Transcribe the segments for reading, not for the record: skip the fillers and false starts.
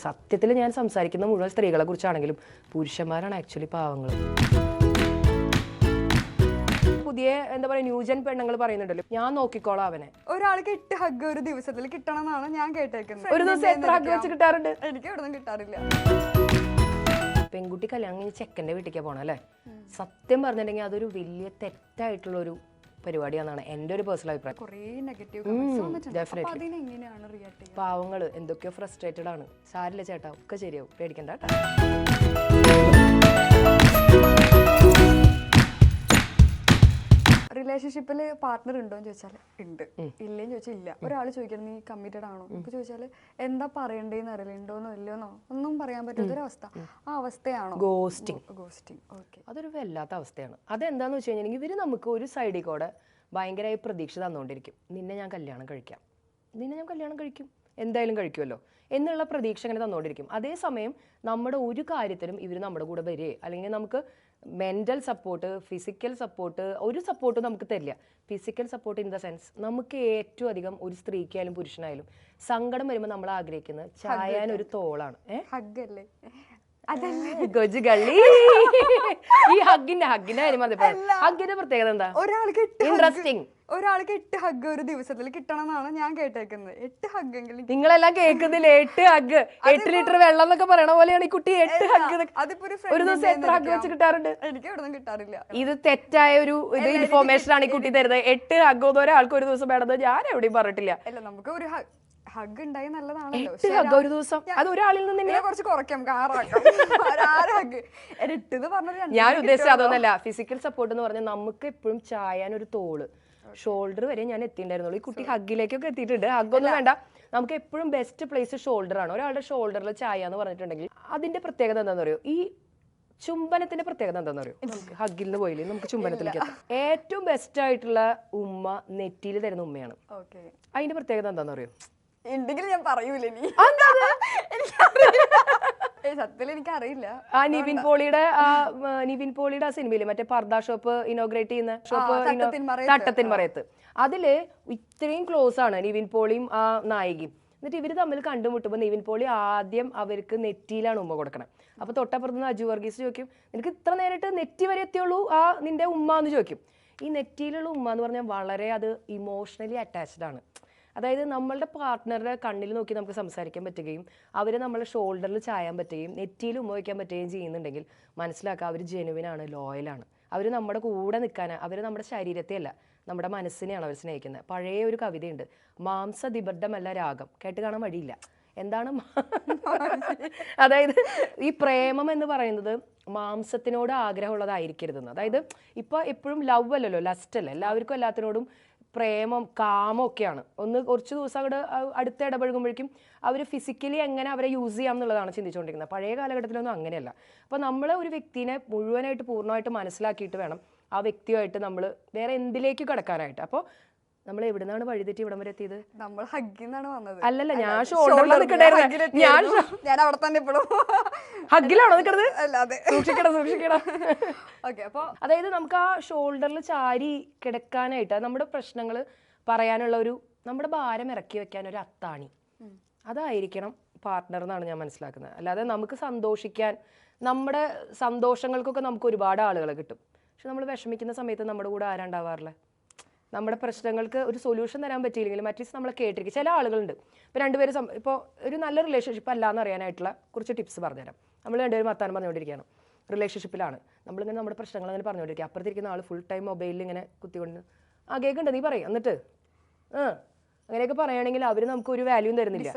സത്യത്തിൽ ഞാൻ സംസാരിക്കുന്ന മുഴുവൻ സ്ത്രീകളെ കുറിച്ചാണെങ്കിലും പുരുഷന്മാരാണ് ആക്ച്വലി പാവങ്ങൾ. പുതിയ എന്താ പറയുക ന്യൂജൻ പെണ്ണുങ്ങൾ പറയുന്നുണ്ടല്ലോ, ഞാൻ നോക്കിക്കോളാം അവനെ. ഒരാൾക്ക് 8 ഹഗ് ഒരു ദിവസത്തിൽ കിട്ടണം എന്നാണ് ഞാൻ കേട്ടേക്കുന്നത്. ഒരു ദിവസം എത്ര ഹഗ് വെച്ച് കിട്ടാറുണ്ട്? എനിക്ക് ഇവിടെ നിന്ന് കിട്ടാറില്ല. പെൺകുട്ടി കല്യാണം കഴിഞ്ഞ് ചെക്കൻ്റെ വീട്ടിലേക്ക് പോകണം അല്ലേ? സത്യം പറഞ്ഞിട്ടുണ്ടെങ്കിൽ അതൊരു വലിയ തെറ്റായിട്ടുള്ള ഒരു പരിപാടിയാണെന്നാണ് എൻ്റെ ഒരു പേഴ്സണൽ അഭിപ്രായം. പാവങ്ങൾ എന്തൊക്കെയോ ഫ്രസ്ട്രേറ്റഡ് ആണ്. സാരില്ല ചേട്ടാ, ഒക്കെ ശരിയാവും, പേടിക്കണ്ട കേട്ടോ. റിലേഷൻഷിപ്പിൽ പാർട്ട്ണർ ഉണ്ടോന്ന് ചോദിച്ചാൽ ഉണ്ട്, ഇല്ലേന്ന് ചോദിച്ചാൽ ഇല്ല. ഒരാൾ ചോദിക്കണം നീ കമ്മിറ്റഡ് ആണോ നമുക്ക് ചോദിച്ചാൽ എന്താ പറയണ്ടേന്ന് അറിയില്ല, ഉണ്ടോന്നോ ഇല്ലയോന്നോ ഒന്നും പറയാൻ പറ്റാത്തൊരവസ്ഥ. ആ അവസ്ഥയാണോ ഗോസ്റ്റിംഗ്? ഓക്കെ, അതൊരു വല്ലാത്ത അവസ്ഥയാണ്. അതെന്താന്ന് വെച്ച് കഴിഞ്ഞാൽ ഇവർ നമുക്ക് ഒരു സൈഡിൽ കൂടെ ഭയങ്കരമായി പ്രതീക്ഷ തന്നുകൊണ്ടിരിക്കും. നിന്നെ ഞാൻ കല്യാണം കഴിക്കാം, നിന്നെ ഞാൻ കല്യാണം കഴിക്കും, എന്തായാലും കഴിക്കുമല്ലോ എന്നുള്ള പ്രതീക്ഷ അങ്ങനെ തന്നുകൊണ്ടിരിക്കും. അതേസമയം നമ്മുടെ ഒരു കാര്യത്തിലും ഇവർ നമ്മുടെ കൂടെ വരികയെ അല്ലെങ്കിൽ നമുക്ക് മെൻ്റൽ സപ്പോർട്ട്, ഫിസിക്കൽ സപ്പോർട്ട്, ഒരു സപ്പോർട്ടും നമുക്ക് തരില്ല. Physical support in the sense നമുക്ക് ഏറ്റവും അധികം ഒരു സ്ത്രീക്കായാലും പുരുഷനായാലും സങ്കടം വരുമ്പോൾ നമ്മൾ ആഗ്രഹിക്കുന്നത് ചായാൻ ഒരു തോളാണ്. ഹഗ്ഗല്ലേ? ഈ ഹഗ്ഗിന്റെ കാര്യം ഹഗ്ഗിന്റെ പ്രത്യേകത എന്താ? ഒരാൾക്ക് ഇൻട്രസ്റ്റിംഗ്. ഒരാൾക്ക് 8 ഹഗ് ഒരു ദിവസത്തിൽ കിട്ടണം എന്നാണ് ഞാൻ കേട്ടേക്കുന്നത്. 8 ഹഗ്ഗെങ്കിലും. നിങ്ങളെല്ലാം കേൾക്കുന്നില്ല 8 ഹഗ്, 8 ലിറ്റർ വെള്ളം എന്നൊക്കെ പറയണ പോലെയാണ് ഈ കുട്ടി 8 ഹഗ്. ഒരു ദിവസം എത്ര ഹഗ് വെച്ച് കിട്ടാറുണ്ട്? എനിക്ക് ഇവിടെ നിന്ന് കിട്ടാറില്ല. ഇത് തെറ്റായ ഒരു ഇൻഫോർമേഷൻ ആണ് ഈ കുട്ടി തരുന്നത്. 8 ഹഗ് ഒരാൾക്ക് ഒരു ദിവസം വേണമെന്ന് ഞാൻ എവിടെയും പറഞ്ഞിട്ടില്ല. അല്ല, നമുക്ക് ഒരു ഹഗ് ഉണ്ടായി നല്ലതാണല്ലോ. ഒരു ദിവസം അത് ഒരാളിൽ നിന്ന് കുറച്ച് കുറയ്ക്കാം, ഞാൻ ഉദ്ദേശിച്ചത് അതൊന്നല്ല. ഫിസിക്കൽ സപ്പോർട്ട് എന്ന് പറഞ്ഞാൽ നമുക്ക് എപ്പോഴും ചായാൻ ഒരു തോള്, ഷോൾഡർ വരെ ഞാൻ എത്തിയിട്ടുണ്ടായിരുന്നുള്ളൂ. ഈ കുട്ടി ഹഗ്ഗിലേക്കൊക്കെ എത്തിയിട്ടുണ്ട്. ഹഗ്ഗൊന്നും വേണ്ട, നമുക്ക് എപ്പോഴും ബെസ്റ്റ് പ്ലേസ് ഷോൾഡർ ആണ്. ഒരാളുടെ ഷോൾഡറിൽ ചായ എന്ന് പറഞ്ഞിട്ടുണ്ടെങ്കിൽ അതിന്റെ പ്രത്യേകത എന്താണെന്ന് പറയോ? ഈ ചുംബനത്തിന്റെ പ്രത്യേകത എന്താണെന്ന് പറയോ? ഹഗ്ഗിൽ നിന്ന് പോയില്ലേ, നമുക്ക് ചുംബനത്തിലേക്ക് എത്താം. ഏറ്റവും ബെസ്റ്റ് ആയിട്ടുള്ള ഉമ്മ നെറ്റിയിൽ തരുന്ന ഉമ്മയാണ്. അതിന്റെ പ്രത്യേകത എന്താണെന്ന് പറയോ? ഉണ്ടെങ്കിൽ ഞാൻ പറയൂല. സത്യത്തിൽ എനിക്കറിയില്ല. നിവിൻ പോളിയുടെ ആ സിനിമയില് മറ്റേ പർദ ഷോപ്പ് ഇനോഗ്രേറ്റ് ചെയ്യുന്ന ഷോപ്പ് തട്ടത്തിൻ മറയത്ത്, അതില് ഇത്രയും ക്ലോസ് ആണ് നിവിൻ പോളിയും ആ നായികയും. എന്നിട്ട് ഇവര് തമ്മിൽ കണ്ടുമുട്ടുമ്പോൾ നിവിൻ പോളി ആദ്യം അവർക്ക് നെറ്റിയിലാണ് ഉമ്മ കൊടുക്കണം. അപ്പൊ തൊട്ടപ്പുറത്ത് അജു വർഗീസ് ചോദിക്കും, നിനക്ക് ഇത്ര നേരിട്ട് നെറ്റി വരെ എത്തിയുള്ളൂ ആ നിന്റെ ഉമ്മ എന്ന് ചോദിക്കും. ഈ നെറ്റിയിലുള്ള ഉമ്മ എന്ന് പറഞ്ഞാൽ വളരെ അത് ഇമോഷണലി അറ്റാച്ച്ഡ് ആണ്. അതായത് നമ്മളുടെ പാർട്ട്ണറുടെ കണ്ണിൽ നോക്കി നമുക്ക് സംസാരിക്കാൻ പറ്റുകയും അവരെ നമ്മളെ ഷോൾഡറിൽ ചായാൻ പറ്റുകയും നെറ്റിയിൽ ഉമ്മ വയ്ക്കാൻ പറ്റുകയും ചെയ്യുന്നുണ്ടെങ്കിൽ മനസ്സിലാക്കുക അവർ ജെനുവിനാണ്, ലോയലാണ്. അവർ നമ്മുടെ കൂടെ നിൽക്കാൻ, അവർ നമ്മുടെ ശരീരത്തെ അല്ല നമ്മുടെ മനസ്സിനെയാണ് അവർ സ്നേഹിക്കുന്നത്. പഴയ ഒരു കവിതയുണ്ട്, മാംസദിബദ്ധമല്ല രാഗം. കേട്ട് കാണാൻ വഴിയില്ല. എന്താണ്? അതായത് ഈ പ്രേമം എന്ന് പറയുന്നത് മാംസത്തിനോട് ആഗ്രഹമുള്ളതായിരിക്കരുതെന്ന്. അതായത് ഇപ്പോൾ എപ്പോഴും ലവ് അല്ലല്ലോ, ലസ്റ്റ് അല്ല. എല്ലാവർക്കും എല്ലാത്തിനോടും പ്രേമം, കാമം ഒക്കെയാണ്. കുറച്ച് ദിവസം അവിടെ അടുത്ത് ഇടപഴകുമ്പോഴേക്കും അവർ ഫിസിക്കലി എങ്ങനെ അവരെ യൂസ് ചെയ്യാം എന്നുള്ളതാണ് ചിന്തിച്ചുകൊണ്ടിരിക്കുന്നത്. പഴയ കാലഘട്ടത്തിലൊന്നും അങ്ങനെയല്ല. അപ്പോൾ നമ്മൾ ഒരു വ്യക്തിനെ മുഴുവനായിട്ട് പൂർണ്ണമായിട്ട് മനസ്സിലാക്കിയിട്ട് വേണം ആ വ്യക്തിയുമായിട്ട് നമ്മൾ വേറെ എന്തിലേക്ക് കടക്കാനായിട്ട്. അപ്പോൾ നമ്മൾ എവിടെ നിന്നാണ് വഴിതെറ്റി ഇവിടം വരെ എത്തിയത്? നമ്മൾ ഹഗ്ഗിന്നാണ് വന്നത്. അല്ലല്ല, ഞാൻ ഷോൾഡറിൽ നിൽക്കണ്ടായിരുന്നു. ഞാൻ അവിടെ തന്നെ ഇപ്പോഴും ഹഗ്ഗിലാണോ നിൽക്കുന്നത്? സൂക്ഷിക്കണം. അപ്പോൾ അതായത് നമുക്ക് ആ ഷോൾഡറിൽ ചാരി കിടക്കാനായിട്ട് നമ്മുടെ പ്രശ്നങ്ങൾ പറയാനുള്ള ഒരു, നമ്മുടെ ഭാരം ഇറക്കി വെക്കാൻ ഒരു അത്താണി, അതായിരിക്കണം പാർട്ട്ണർ എന്നാണ് ഞാൻ മനസ്സിലാക്കുന്നത്. അല്ലാതെ നമുക്ക് സന്തോഷിക്കാൻ, നമ്മുടെ സന്തോഷങ്ങൾക്കൊക്കെ നമുക്ക് ഒരുപാട് ആളുകളെ കിട്ടും. പക്ഷെ നമ്മൾ വിഷമിക്കുന്ന സമയത്ത് നമ്മുടെ കൂടെ ആരാണ്ടാവാറില്ല. നമ്മുടെ പ്രശ്നങ്ങൾക്ക് ഒരു സൊല്യൂഷൻ തരാൻ പറ്റിയില്ലെങ്കിലും അറ്റ്ലീസ്റ്റ് നമ്മളെ കേട്ടിരിക്കും. ചില ആളുകളുണ്ട്, ഇപ്പോൾ രണ്ടുപേരും ഇപ്പോൾ ഒരു നല്ല റിലേഷൻഷിപ്പ് അല്ല എന്ന് അറിയാനായിട്ടുള്ള കുറച്ച് ടിപ്സ് പറഞ്ഞുതരാം. നമ്മൾ രണ്ടുപേരും വർത്താനം പറഞ്ഞുകൊണ്ടിരിക്കുകയാണ്, റിലേഷൻഷിപ്പിലാണ്, നമ്മളിങ്ങനെ നമ്മുടെ പ്രശ്നങ്ങൾ അങ്ങനെ പറഞ്ഞുകൊണ്ടിരിക്കുക. അപ്പുറത്തിരിക്കുന്ന ആൾ ഫുൾ ടൈം മൊബൈലിൽ ഇങ്ങനെ കുത്തിക്കൊണ്ട് കേൾക്കുന്നുണ്ട്, നീ പറയും, എന്നിട്ട് അങ്ങനെയൊക്കെ പറയുകയാണെങ്കിൽ അവർ നമുക്ക് ഒരു വാല്യൂ തരുന്നില്ല.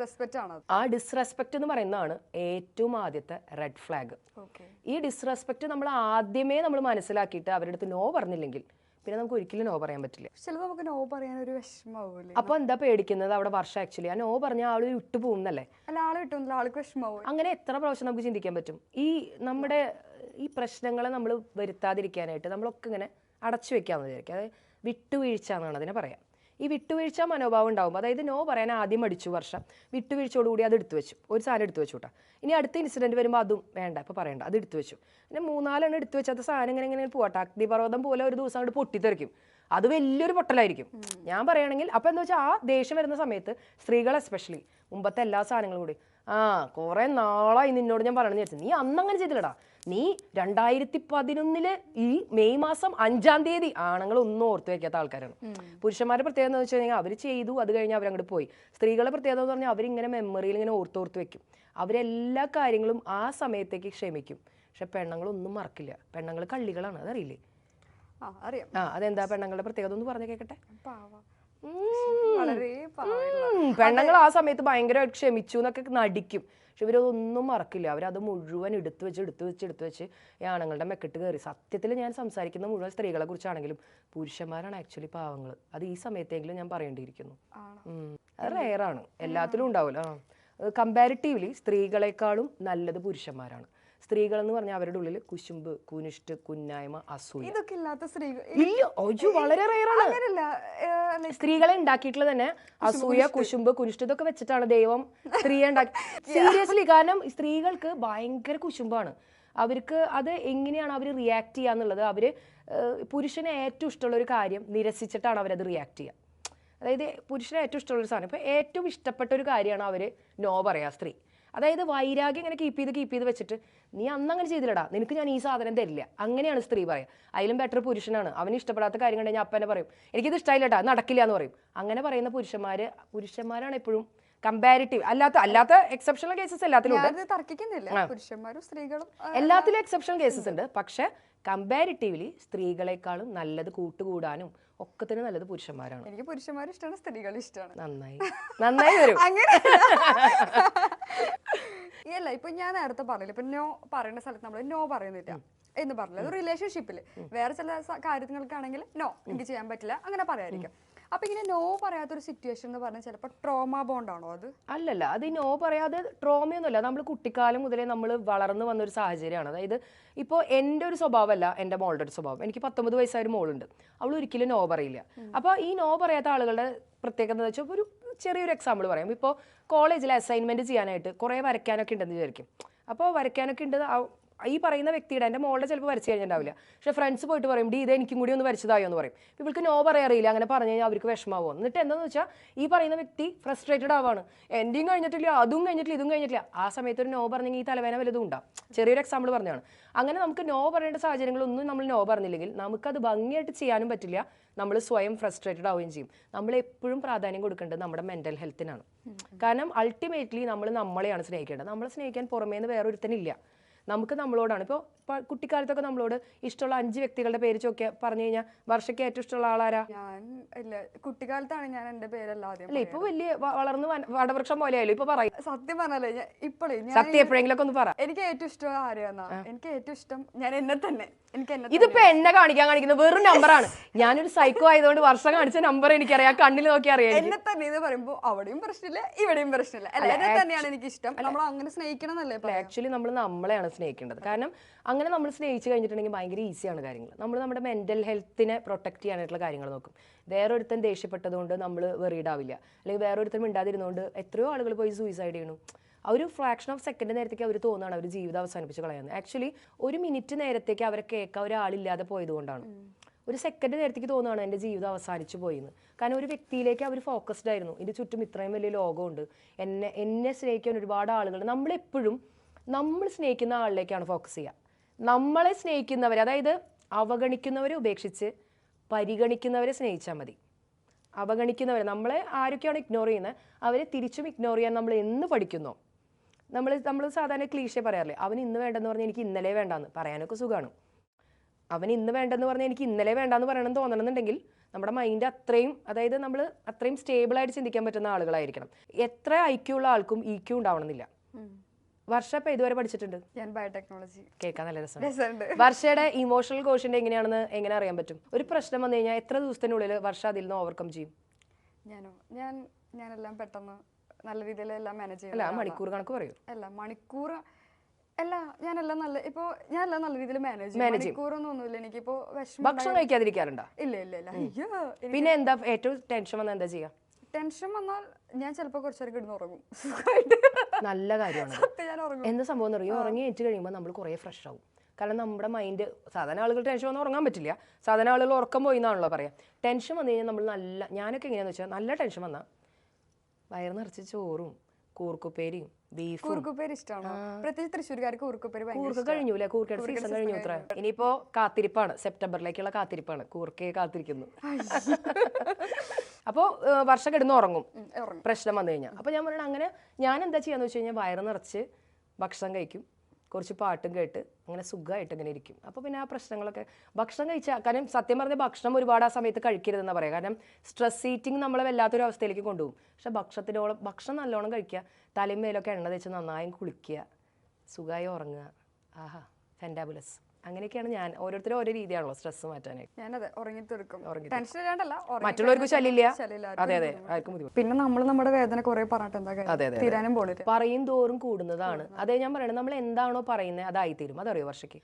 ആ ഡിസ്റെസ്പെക്ട് എന്ന് പറയുന്നതാണ് ഏറ്റവും ആദ്യത്തെ റെഡ് ഫ്ലാഗ്. ഈ ഡിസ്റെസ്പെക്ട് നമ്മൾ ആദ്യമേ നമ്മൾ മനസ്സിലാക്കിയിട്ട് അവരുടെ അടുത്ത് നോ പറഞ്ഞില്ലെങ്കിൽ പിന്നെ നമുക്ക് ഒരിക്കലും നോ പറയാൻ പറ്റില്ല. നമുക്ക് നോ പറയാൻ ഒരു വിഷമാവൂലേ? അപ്പൊ എന്താ പേടിക്കുന്നത്? അവിടെ വർഷം ആക്ച്വലി ആ നോ പറഞ്ഞ ആള് വിട്ടു പോകുന്നല്ലേ? അങ്ങനെ എത്ര പ്രാവശ്യം നമുക്ക് ചിന്തിക്കാൻ പറ്റും? ഈ നമ്മുടെ ഈ പ്രശ്നങ്ങളെ നമ്മൾ വരുത്താതിരിക്കാനായിട്ട് നമ്മളൊക്കെ ഇങ്ങനെ അടച്ചു വെക്കാമെന്ന് വിചാരിക്കുക. അതായത് വിട്ടുവീഴ്ച എന്നാണ് അതിനെ പറയാം. ഈ വിട്ടുവീഴ്ച മനോഭാവം ഉണ്ടാവും. അതായത് നോ പറയാൻ ആദ്യം മടിച്ചു വർഷം, വിട്ടുവീഴ്ചയോടുകൂടി അത് എടുത്തു വെച്ചു, ഒരു സാധനം എടുത്തു വെച്ചു കേട്ടോ. ഇനി അടുത്ത ഇൻസിഡൻറ്റ് വരുമ്പോൾ അതും വേണ്ട, ഇപ്പോൾ പറയണ്ട, അത് എടുത്തു വെച്ചു. പിന്നെ 3-4 എടുത്തു വെച്ചാൽ സാധനം ഇങ്ങനെ പോകട്ടെ. അഗ്നിപർവ്വതം പോലെ ഒരു ദിവസം അങ്ങോട്ട് പൊട്ടിത്തെറിക്കും. അത് വലിയൊരു പൊട്ടലായിരിക്കും. ഞാൻ പറയുകയാണെങ്കിൽ അപ്പം എന്താ വെച്ചാൽ ആ ദേഷ്യം വരുന്ന സമയത്ത് സ്ത്രീകൾ എസ്പെഷ്യലി മുമ്പത്തെ എല്ലാ സാധനങ്ങളും കൂടി കുറെ നാളായി നിന്നോട് ഞാൻ പറയണമെന്ന് വിചാരിച്ചു, നീ അന്നങ്ങനെ ചെയ്തില്ലടാ, നീ 2011 ഈ മെയ് മാസം 5-ാം തീയതി ആണുങ്ങൾ ഒന്നും ഓർത്ത് വെക്കാത്ത ആൾക്കാരാണ്. പുരുഷന്മാരുടെ പ്രത്യേകത എന്ന് വെച്ച് കഴിഞ്ഞാൽ അവർ ചെയ്തു, അത് കഴിഞ്ഞ് അവരങ്ങോട്ട് പോയി. സ്ത്രീകളുടെ പ്രത്യേകത എന്ന് പറഞ്ഞാൽ അവരിങ്ങനെ മെമ്മറിയിൽ ഇങ്ങനെ ഓർത്ത് വെക്കും. അവരെല്ലാ കാര്യങ്ങളും ആ സമയത്തേക്ക് ക്ഷമിക്കും. പക്ഷെ പെണ്ണുങ്ങളൊന്നും മറക്കില്ല. പെണ്ണുങ്ങൾ കള്ളികളാണ്, അതറിയില്ലേ? അതെന്താ പെണ്ണുങ്ങളുടെ പ്രത്യേകത ഒന്ന് പറഞ്ഞു കേൾക്കട്ടെ. പെണ്ണുങ്ങൾ ആ സമയത്ത് ഭയങ്കരമായിട്ട് ക്ഷമിച്ചു എന്നൊക്കെ നടിക്കും, പക്ഷെ ഇവരതൊന്നും മറക്കില്ല. അവരത് മുഴുവൻ എടുത്തു വെച്ച് ഈ ആണുങ്ങളുടെ മെക്കെട്ട് കയറി. സത്യത്തിൽ ഞാൻ സംസാരിക്കുന്ന മുഴുവൻ സ്ത്രീകളെ കുറിച്ചാണെങ്കിലും പുരുഷന്മാരാണ് ആക്ച്വലി പാവങ്ങൾ. അത് ഈ സമയത്തെങ്കിലും ഞാൻ പറയേണ്ടിയിരിക്കുന്നു. അത് റെയറാണ്, എല്ലാത്തിലും ഉണ്ടാവില്ല. കമ്പാരിറ്റീവ്ലി സ്ത്രീകളെക്കാളും നല്ലത് പുരുഷന്മാരാണ്. സ്ത്രീകൾ എന്ന് പറഞ്ഞാൽ അവരുടെ ഉള്ളിൽ കുശുമ്പ്, കുനിഷ്ട്, കുന്നായ്മ, അസൂയ ഇതൊക്കെ ഇല്ലാത്ത സ്ത്രീകൾ ഇല്ല. വളരെ റെയറാണ്. സ്ത്രീകളെ ഉണ്ടാക്കിയിട്ടുള്ള തന്നെ അസൂയ, കുശുമ്പ്, കുനിഷ്ട് ഇതൊക്കെ വെച്ചിട്ടാണ് ദൈവം സ്ത്രീയെ ഉണ്ടാക്കി. സീരിയസ്ലി. കാരണം സ്ത്രീകൾക്ക് ഭയങ്കര കുശുമ്പാണ്. അവർക്ക് അത് എങ്ങനെയാണ് അവർ റിയാക്ട് ചെയ്യാന്നുള്ളത്, അവർ പുരുഷന് ഏറ്റവും ഇഷ്ടമുള്ള ഒരു കാര്യം നിരസിച്ചിട്ടാണ് അവരത് റിയാക്ട് ചെയ്യുക. അതായത് പുരുഷന് ഏറ്റവും ഇഷ്ടമുള്ളൊരു സാധനം, ഇപ്പോൾ ഏറ്റവും ഇഷ്ടപ്പെട്ട ഒരു കാര്യമാണ് അവർ നോ പറയാ സ്ത്രീ. അതായത് വൈരാഗ്യം ഇങ്ങനെ കീപ്പ് ചെയ്ത് വെച്ചിട്ട്, നീ അന്നങ്ങനെ ചെയ്തില്ലടാ, നിനക്ക് ഞാൻ ഈ സാധനം തരില്ല, അങ്ങനെയാണ് സ്ത്രീ പറയാം. അതിലും ബെറ്റർ പുരുഷനാണ്. അവന് ഇഷ്ടപ്പെടാത്ത കാര്യം കണ്ടു കഴിഞ്ഞാൽ അപ്പനെ പറയും, എനിക്കിത് ഇഷ്ടമായില്ലട്ടാ, നടക്കില്ല എന്ന് പറയും. അങ്ങനെ പറയുന്ന പുരുഷന്മാരാണ് എപ്പോഴും കമ്പാരിറ്റീവ്. അല്ലാത്ത എക്സെപ്ഷണൽ കേസസ് എല്ലാത്തിലും ഉണ്ട്, എല്ലാത്തിലും എക്സെപ്ഷണൽ കേസസ് ഉണ്ട്. പക്ഷെ കമ്പാരിറ്റീവ്ലി സ്ത്രീകളെക്കാളും നല്ലത് കൂട്ടുകൂടാനും ഒക്കെ തന്നെ നല്ലത് പുരുഷന്മാരാണ്. എനിക്ക് പുരുഷന്മാരും ഇഷ്ടമാണ്, സ്ത്രീകളും ഇഷ്ടമാണ്. നന്നായി വരും. അല്ല, ഇപ്പൊ ഞാൻ നേരത്തെ പറഞ്ഞില്ല, ഇപ്പൊ നോ പറയുന്ന സ്ഥലത്ത് നമ്മൾ നോ പറയുന്നില്ല എന്ന് പറഞ്ഞില്ല. ഒരു റിലേഷൻഷിപ്പിൽ വേറെ ചില കാര്യങ്ങൾക്കാണെങ്കിൽ നോ എനിക്ക് ചെയ്യാൻ പറ്റില്ല അങ്ങനെ പറയാതിരിക്കും. അപ്പൊ ഇങ്ങനെ നോ പറയാത്തൊരു സിറ്റുവേഷൻ എന്ന് പറഞ്ഞാൽ ചിലപ്പോൾ ട്രോമ ബോണ്ടാണോ അത്? അല്ലല്ല, അത് നോ പറയാതെ ട്രോമയൊന്നുമല്ല. നമ്മൾ കുട്ടിക്കാലം മുതലേ നമ്മൾ വളർന്നു വന്നൊരു സാഹചര്യമാണ്. അതായത് ഇപ്പോൾ എൻ്റെ ഒരു സ്വഭാവമല്ല എൻ്റെ മോളുടെ ഒരു സ്വഭാവം. എനിക്ക് 19 വയസ്സായ ഒരു മോളുണ്ട്, അവൾ ഒരിക്കലും നോ പറയില്ല. അപ്പോൾ ഈ നോ പറയാത്ത ആളുകളുടെ പ്രത്യേകത എന്ന് വെച്ചാൽ ഒരു ചെറിയൊരു എക്സാമ്പിൾ പറയാം. ഇപ്പോൾ കോളേജിൽ അസൈൻമെൻറ്റ് ചെയ്യാനായിട്ട് കുറേ വരയ്ക്കാനൊക്കെ ഉണ്ടെന്ന് വിചാരിക്കും. അപ്പോൾ വരയ്ക്കാനൊക്കെ ഉണ്ട്, ഈ പറയുന്ന വ്യക്തിയുടെ, എൻ്റെ മോളുടെ ചിലപ്പോൾ വരച്ച് കഴിഞ്ഞിട്ടുണ്ടാവില്ല, പക്ഷേ ഫ്രണ്ട്സ് പോയിട്ട് പറയും, ഡി ഇത് എനിക്കും കൂടി ഒന്ന് വരച്ചതായോ എന്ന് പറയും. ഇവൾക്ക് നോ പറയാറില്ല. അങ്ങനെ പറഞ്ഞു കഴിഞ്ഞാൽ അവർക്ക് വിഷമാവും. എന്നിട്ട് എന്താണെന്ന് വെച്ചാൽ ഈ പറയുന്ന വ്യക്തി ഫ്രസ്ട്രേറ്റഡ് ആവാണ്, എൻ്റെയും കഴിഞ്ഞിട്ടില്ല, അതും കഴിഞ്ഞിട്ടില്ല, ഇതും കഴിഞ്ഞിട്ടില്ല. ആ സമയത്ത് ഒരു നോ പറഞ്ഞെങ്കിൽ ഈ തലവേന വലുതും ഉണ്ടാവും. ചെറിയൊരു എക്സാമ്പിൾ പറഞ്ഞതാണ്. അങ്ങനെ നമുക്ക് നോ പറയേണ്ട സാഹചര്യങ്ങളൊന്നും നമ്മൾ നോ പറഞ്ഞില്ലെങ്കിൽ നമുക്കത് ഭംഗിയായിട്ട് ചെയ്യാനും പറ്റില്ല, നമ്മൾ സ്വയം ഫ്രസ്ട്രേറ്റഡ് ആവുകയും ചെയ്യും. നമ്മൾ എപ്പോഴും പ്രാധാന്യം കൊടുക്കേണ്ടത് നമ്മുടെ മെൻ്റൽ ഹെൽത്തിനാണ്. കാരണം അൾട്ടിമേറ്റ്ലി നമ്മളെയാണ് സ്നേഹിക്കേണ്ടത്. നമ്മളെ സ്നേഹിക്കാൻ പുറമേ നിന്ന് വേറൊരുത്തനില്ല, നമുക്ക് നമ്മളോടാണ്. ഇപ്പോൾ കുട്ടിക്കാലത്തൊക്കെ നമ്മളോട് ഇഷ്ടമുള്ള 5 വ്യക്തികളുടെ പേര് ചോദിക്കുക പറഞ്ഞു കഴിഞ്ഞാൽ വർഷയ്ക്ക് ഏറ്റവും ഇഷ്ടമുള്ള ആളാരാ? കുട്ടിക്കാലത്താണ് ഞാൻ എൻ്റെ പേരല്ലാതെ അല്ല, ഇപ്പൊ വലിയ വളർന്ന് വടവൃക്ഷം പോലെ ആയാലും ഇപ്പൊ പറയും. സത്യം പറഞ്ഞാലേ ഇപ്പോഴേ സത്യം എപ്പോഴെങ്കിലും ഒക്കെ ഒന്ന് പറ. എനിക്ക് ഏറ്റവും ഇഷ്ടം ആരെയാന്നാ? എനിക്ക് ഏറ്റവും ഇഷ്ടം ഞാൻ എന്നെ തന്നെ. ഇതിപ്പോ എന്നെ കാണിക്കുന്ന വെറും നമ്പറാണ്. ഞാനൊരു സൈക്കോ ആയതുകൊണ്ട് വർഷം കാണിച്ച നമ്പർ എനിക്കറിയാം, കണ്ണിൽ നോക്കി അറിയാം. എന്നെ തന്നെ എന്ന് പറയുമ്പോൾ അവിടെയും പ്രശ്നമില്ല ഇവിടെയും പ്രശ്നമില്ല. എന്നെ തന്നെയാണ് എനിക്ക് ഇഷ്ടം. നമ്മൾ അങ്ങനെ സ്നേഹിക്കണം എന്നല്ലേ? ആക്ച്വലി നമ്മൾ നമ്മളെയാണ് സ്നേഹിക്കേണ്ടത്. കാരണം അങ്ങനെ നമ്മൾ സ്നേഹിച്ച് കഴിഞ്ഞിട്ടുണ്ടെങ്കിൽ ഭയങ്കര ഈസിയാണ് കാര്യങ്ങൾ. നമ്മൾ നമ്മുടെ മെൻ്റൽ ഹെൽത്തിനെ പ്രൊട്ടക്ട് ചെയ്യാനായിട്ടുള്ള കാര്യങ്ങൾ നോക്കും. വേറൊരുത്തൻ ദേഷ്യപ്പെട്ടതുകൊണ്ട് നമ്മൾ വെറിയിടാവില്ല, അല്ലെങ്കിൽ വേറൊരുത്തൻ മിണ്ടാതിരുന്നുകൊണ്ട് എത്രയോ ആളുകൾ പോയി സൂയിസൈഡ് ചെയ്യണം. ആ ഒരു ഫ്രാക്ഷൻ ഓഫ് സെക്കൻഡ് നേരത്തേക്ക് അവർ തോന്നുകയാണ് അവർ ജീവിതം അവസാനിപ്പിച്ച് കളയുന്നത്. ആക്ച്വലി ഒരു മിനിറ്റ് നേരത്തേക്ക് അവരെ കേൾക്കാൻ ഒരാളില്ലാതെ പോയതുകൊണ്ടാണ്. ഒരു സെക്കൻഡ് നേരത്തേക്ക് തോന്നുകയാണ് എൻ്റെ ജീവിതം അവസാനിച്ചു പോയിന്ന്. കാരണം ഒരു വ്യക്തിയിലേക്ക് അവർ ഫോക്കസ്ഡ് ആയിരുന്നു. ഇതിന് ചുറ്റും ഇത്രയും വലിയ ലോകമുണ്ട്, എന്നെ സ്നേഹിക്കാൻ ഒരുപാട് ആളുകൾ. നമ്മളെപ്പോഴും നമ്മൾ സ്നേഹിക്കുന്ന ആളിലേക്കാണ് ഫോക്കസ് ചെയ്യുക. നമ്മളെ സ്നേഹിക്കുന്നവരെ, അതായത് അവഗണിക്കുന്നവരെ ഉപേക്ഷിച്ച് പരിഗണിക്കുന്നവരെ സ്നേഹിച്ചാൽ മതി. അവഗണിക്കുന്നവരെ, നമ്മളെ ആരൊക്കെയാണ് ഇഗ്നോർ ചെയ്യുന്നത് അവരെ തിരിച്ചും ഇഗ്നോർ ചെയ്യാൻ നമ്മൾ എന്ന് പഠിക്കുന്നോ. നമ്മൾ സാധാരണ ക്ലീഷേ പറയാറില്ലേ, അവന് ഇന്ന് വേണ്ടെന്ന് പറഞ്ഞാൽ എനിക്ക് ഇന്നലെ വേണ്ടാന്ന് പറയാനൊക്കെ സുഖമാണ്. അവന് ഇന്ന് വേണ്ടെന്ന് പറഞ്ഞാൽ എനിക്ക് ഇന്നലെ വേണ്ടാന്ന് പറയണമെന്ന് തോന്നണമെന്നുണ്ടെങ്കിൽ നമ്മുടെ മൈൻഡ് അത്രയും, അതായത് നമ്മൾ അത്രയും സ്റ്റേബിളായിട്ട് ചിന്തിക്കാൻ പറ്റുന്ന ആളുകളായിരിക്കണം. എത്ര IQ ഉള്ള ആൾക്കും EQ ഉണ്ടാവണമെന്നില്ല. വർഷ ഇപ്പൊ ഇതുവരെ പഠിച്ചിട്ടുണ്ട്? ഞാൻ ബയോടെക്നോളജി. കേൾക്കാൻ നല്ല രസമുണ്ട്. വർഷയുടെ ഇമോഷണൽ കോഷ്യന്റ് എങ്ങനെയാണെന്ന് എങ്ങനെ അറിയാൻ പറ്റും? ഒരു പ്രശ്നം വന്നു കഴിഞ്ഞാൽ എത്ര ദിവസത്തിനുള്ളിൽ വർഷ അതിൽ നിന്ന് ഓവർകം ചെയ്യും? ഞാനെല്ലാം പെട്ടെന്ന് നല്ല രീതിയിൽ എല്ലാം മാനേജ് ചെയ്യും. അല്ല, മണിക്കൂർ കണക്ക് പറയൂ. അല്ല, മണിക്കൂർ അല്ല, ഞാനെല്ലാം നല്ല രീതിയിൽ മാനേജ് ചെയ്യും. മണിക്കൂറൊന്നുമില്ല. എനിക്കിപ്പോ ഭക്ഷണം കഴിക്കാതിരിക്കാറുണ്ടോ? ഇല്ല. പിന്നെ എന്താ ഏറ്റവും ടെൻഷൻ വന്നാൽ എന്താ ചെയ്യാ? ടെൻഷൻ വന്നാൽ ഞാൻ ചിലപ്പോൾ കുറച്ചേരം കിടന്ന് ഉറങ്ങും. നല്ല കാര്യമാണ്. എന്താ സംഭവം എന്ന് അറിയോ? ഉറങ്ങി ഏറ്റു കഴിയുമ്പോൾ നമ്മൾ കുറേ ഫ്രഷ് ആവും. കാരണം നമ്മുടെ മൈൻഡ്, സാധാരണ ആളുകൾ ടെൻഷൻ വന്നാൽ ഉറങ്ങാൻ പറ്റില്ല, സാധാരണ ആളുകൾ ഉറക്കം പോയി എന്നാണല്ലോ പറയാം. ടെൻഷൻ വന്നു കഴിഞ്ഞാൽ നമ്മൾ ഞാനൊക്കെ എങ്ങനെയാണെന്ന് വെച്ചാൽ നല്ല ടെൻഷൻ വന്നാൽ വയറ് നിറച്ച് ചോറും കൂർക്കുപ്പേരിയും ബീഫും. കൂർക്കുപ്പേരി ഇഷ്ടമാണോ? പ്രത്യേകിച്ച് തൃശ്ശൂർക്കാർക്ക് കൂർക്കുപ്പേരി കൂർക്ക കഴിഞ്ഞു അല്ലേ, കൂർക്കയുടെ സീസൺ കഴിഞ്ഞു അത്ര. ഇനിയിപ്പോ കാത്തിരിപ്പാണ്, സെപ്റ്റംബറിലേക്കുള്ള കാത്തിരിപ്പാണ്, കൂർക്കയെ കാത്തിരിക്കുന്നു. അപ്പോൾ വർഷം കിടന്ന് ഉറങ്ങും പ്രശ്നം വന്നു കഴിഞ്ഞാൽ. അപ്പോൾ ഞാൻ പറയണത് അങ്ങനെ ഞാൻ എന്താ ചെയ്യാന്ന് വെച്ച് കഴിഞ്ഞാൽ വയറ് നിറച്ച് ഭക്ഷണം കഴിക്കും, കുറച്ച് പാട്ടും കേട്ട് അങ്ങനെ സുഖമായിട്ട് ഇങ്ങനെ ഇരിക്കും. അപ്പോൾ പിന്നെ ആ പ്രശ്നങ്ങളൊക്കെ ഭക്ഷണം കഴിച്ചാൽ, കാരണം സത്യം പറഞ്ഞാൽ ഭക്ഷണം ഒരുപാട് ആ സമയത്ത് കഴിക്കരുതെന്നാണ് പറയുക. കാരണം സ്ട്രെസ് ഈറ്റിംഗ് നമ്മളെ വല്ലാത്തൊരു അവസ്ഥയിലേക്ക് കൊണ്ടുപോകും. പക്ഷെ ഭക്ഷണം നല്ലോണം കഴിക്കുക, തലയും മേലൊക്കെ എണ്ണ തേച്ച് നന്നായി കുളിക്കുക, സുഖമായി ഉറങ്ങുക. ആഹാ, ഫെൻറ്റാബുലസ്. അങ്ങനെയൊക്കെയാണ് ഞാൻ. ഓരോരുത്തരും ഓരോ രീതിയാണല്ലോ സ്ട്രെസ് മാറ്റാനായിട്ട്. ഞാനത് ഉറങ്ങി തീർക്കും. ടെൻഷൻ ഇല്ലാണ്ടല്ല, മറ്റുള്ളവർക്ക് ശല്യമില്ല. അതെ അതെ, ആർക്കും ബുദ്ധിമുട്ട്. പിന്നെ നമ്മൾ നമ്മുടെ വേദന കുറെ പറഞ്ഞിട്ട് എന്താ കാര്യം, തീരാനും പോണില്ല. പറയും തോറും കൂടുന്നതാണ്. അതേ ഞാൻ പറയണത്, നമ്മൾ എന്താണോ പറയുന്നത് അതായിത്തീരും. അതറിയോ വർഷയ്ക്ക്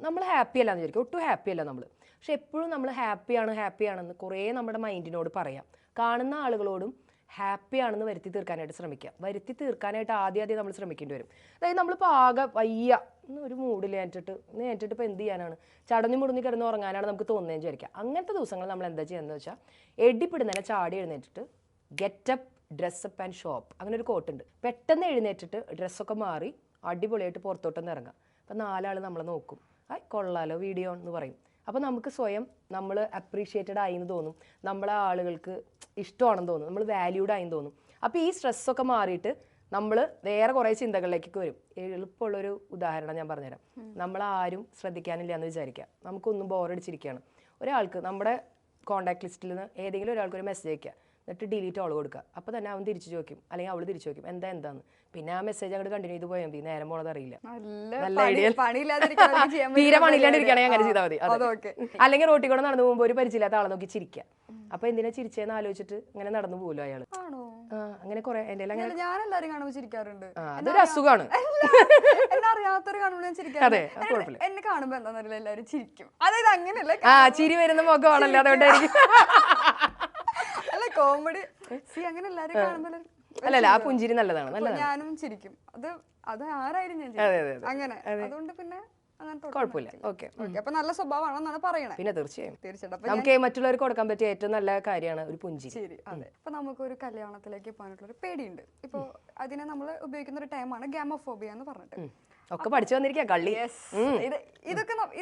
നമ്മൾ ഹാപ്പി അല്ലാന്ന് വിചാരിക്കും, ഒട്ടും ഹാപ്പി അല്ല നമ്മൾ. പക്ഷെ എപ്പോഴും നമ്മൾ ഹാപ്പിയാണെന്ന് കുറേ നമ്മുടെ മൈൻഡിനോട് പറയാം. കാണുന്ന ആളുകളോടും ഹാപ്പി ആണെന്ന് വരുത്തി തീർക്കാനായിട്ട് ശ്രമിക്കാം. വരുത്തി തീർക്കാനായിട്ട് ആദ്യം നമ്മൾ ശ്രമിക്കേണ്ടി വരും. അതായത് നമ്മളിപ്പോൾ ആകെ വയ്യ, ഒരു മൂഡിൽ ഏറ്റിട്ട് ഇപ്പോൾ എന്ത് ചെയ്യാനാണ്, ചടഞ്ഞു മുടിഞ്ഞ് കിടന്ന് ഉറങ്ങാനാണ് നമുക്ക് തോന്നുന്നതെന്ന് വിചാരിക്കാം. അങ്ങനത്തെ ദിവസങ്ങൾ നമ്മൾ എന്താ ചെയ്യുന്നത് വെച്ചാൽ, എടിപ്പിടുന്നതിനെ ചാടി എഴുന്നേറ്റിട്ട് ഗെറ്റപ്പ് ഡ്രസ്സപ്പ് ആൻഡ് ഷോപ്പ്, അങ്ങനെ ഒരു കോട്ടുണ്ട്. പെട്ടെന്ന് എഴുന്നേറ്റിട്ട് ഡ്രസ്സൊക്കെ മാറി അടിപൊളിയായിട്ട് പുറത്തോട്ടൊന്ന് ഇറങ്ങാം. അപ്പം 4 ആൾ നമ്മളെ നോക്കും, കൊള്ളാലോ വീഡിയോ എന്ന് പറയും. അപ്പോൾ നമുക്ക് സ്വയം നമ്മൾ അപ്രീഷിയേറ്റഡ് ആയി എന്ന് തോന്നും, നമ്മളെ ആളുകൾക്ക് ഇഷ്ടമാണെന്ന് തോന്നും, നമ്മൾ വാല്യൂഡ് ആയി എന്ന് തോന്നും. അപ്പോൾ ഈ സ്ട്രെസ്സൊക്കെ മാറിയിട്ട് നമ്മൾ വേറെ കുറേ ചിന്തകളിലേക്ക് വരും. എളുപ്പമുള്ളൊരു ഉദാഹരണം ഞാൻ പറഞ്ഞുതരാം. നമ്മളാരും ശ്രദ്ധിക്കാനില്ല എന്ന് വിചാരിക്കാം, നമുക്കൊന്നും ബോറടിച്ചിരിക്കുകയാണ്. ഒരാൾക്ക് നമ്മുടെ കോൺടാക്ട് ലിസ്റ്റിൽ നിന്ന് ഏതെങ്കിലും ഒരാൾക്ക് ഒരു മെസ്സേജ് അയക്കുക, എന്നിട്ട് ഡിലീറ്റ് അവൾ കൊടുക്കുക. അപ്പോൾ തന്നെ അവൻ തിരിച്ചു ചോദിക്കും, അല്ലെങ്കിൽ അവൾ തിരിച്ചു ചോദിക്കും എന്താന്ന്. പിന്നെ ആ മെസ്സേജ് അങ്ങോട്ട് കണ്ടിന്യൂ ചെയ്ത് പോയാൽ മതി, നേരം പോണത് അറിയില്ല. നല്ല ഐഡിയ. തീരെ പണിയില്ലാണ്ടിരിക്കുകയാണെങ്കിൽ അങ്ങനെ ചെയ്താൽ മതി. അല്ലെങ്കിൽ റോട്ടിൽ കൂടെ നടന്നു പോകുമ്പോൾ ഒരു പരിചയമില്ലാത്ത ആളെ നോക്കി ചിരിക്കുക. അപ്പൊ എന്തിനാ ചിരിച്ചേന്ന് ആലോചിച്ചിട്ട് അങ്ങനെ നടന്നു പോലും അയാള്. അങ്ങനെ കുറെ എന്റെ ഞാൻ എല്ലാരും കാണുമ്പോൾ ചിരിക്കാറുണ്ട്. അതൊരു അസുഖമാണ്. എന്നെ അറിയാത്തൊരു കാണുമ്പോൾ ഞാൻ ചിരിക്കാറുണ്ട്. എന്നെ കാണുമ്പോ എന്താന്നറിയില്ല, എല്ലാരും ചിരിക്കും. അതായത് അങ്ങനെയല്ല, ചിരി വരുന്ന മുഖമാണല്ലോ, അതുകൊണ്ടായിരിക്കും. അല്ല കോമഡി അങ്ങനെ എല്ലാരും കാണുമ്പോൾ അല്ലല്ല, ആ പുഞ്ചിരി നല്ലതാണ്. ഞാനും ചിരിക്കും. അത് ആരായാലും ഞാൻ അങ്ങനെ. അതുകൊണ്ട് പിന്നെ കുഴപ്പമില്ല. ഓക്കെ, അപ്പൊ നല്ല സ്വഭാവമാണെന്നാണ് പറയണത്. പിന്നെ തീർച്ചയായും നമുക്ക് മറ്റുള്ളവർക്ക് കൊടുക്കാൻ പറ്റിയ ഏറ്റവും നല്ല കാര്യമാണ് ഒരു പുഞ്ചിരി. അതെ. ഇപ്പൊ നമുക്കൊരു കല്യാണത്തിലേക്ക് പോകാനുള്ള ഒരു പേടിയുണ്ട്. ഇപ്പൊ അതിനെ നമ്മൾ ഉപയോഗിക്കുന്ന ഒരു ടൈമാണ് ഗാമോഫോബിയ എന്ന് പറഞ്ഞിട്ട്. ഒക്കെ പഠിച്ചു വന്നിരിക്കുക കള്ളി.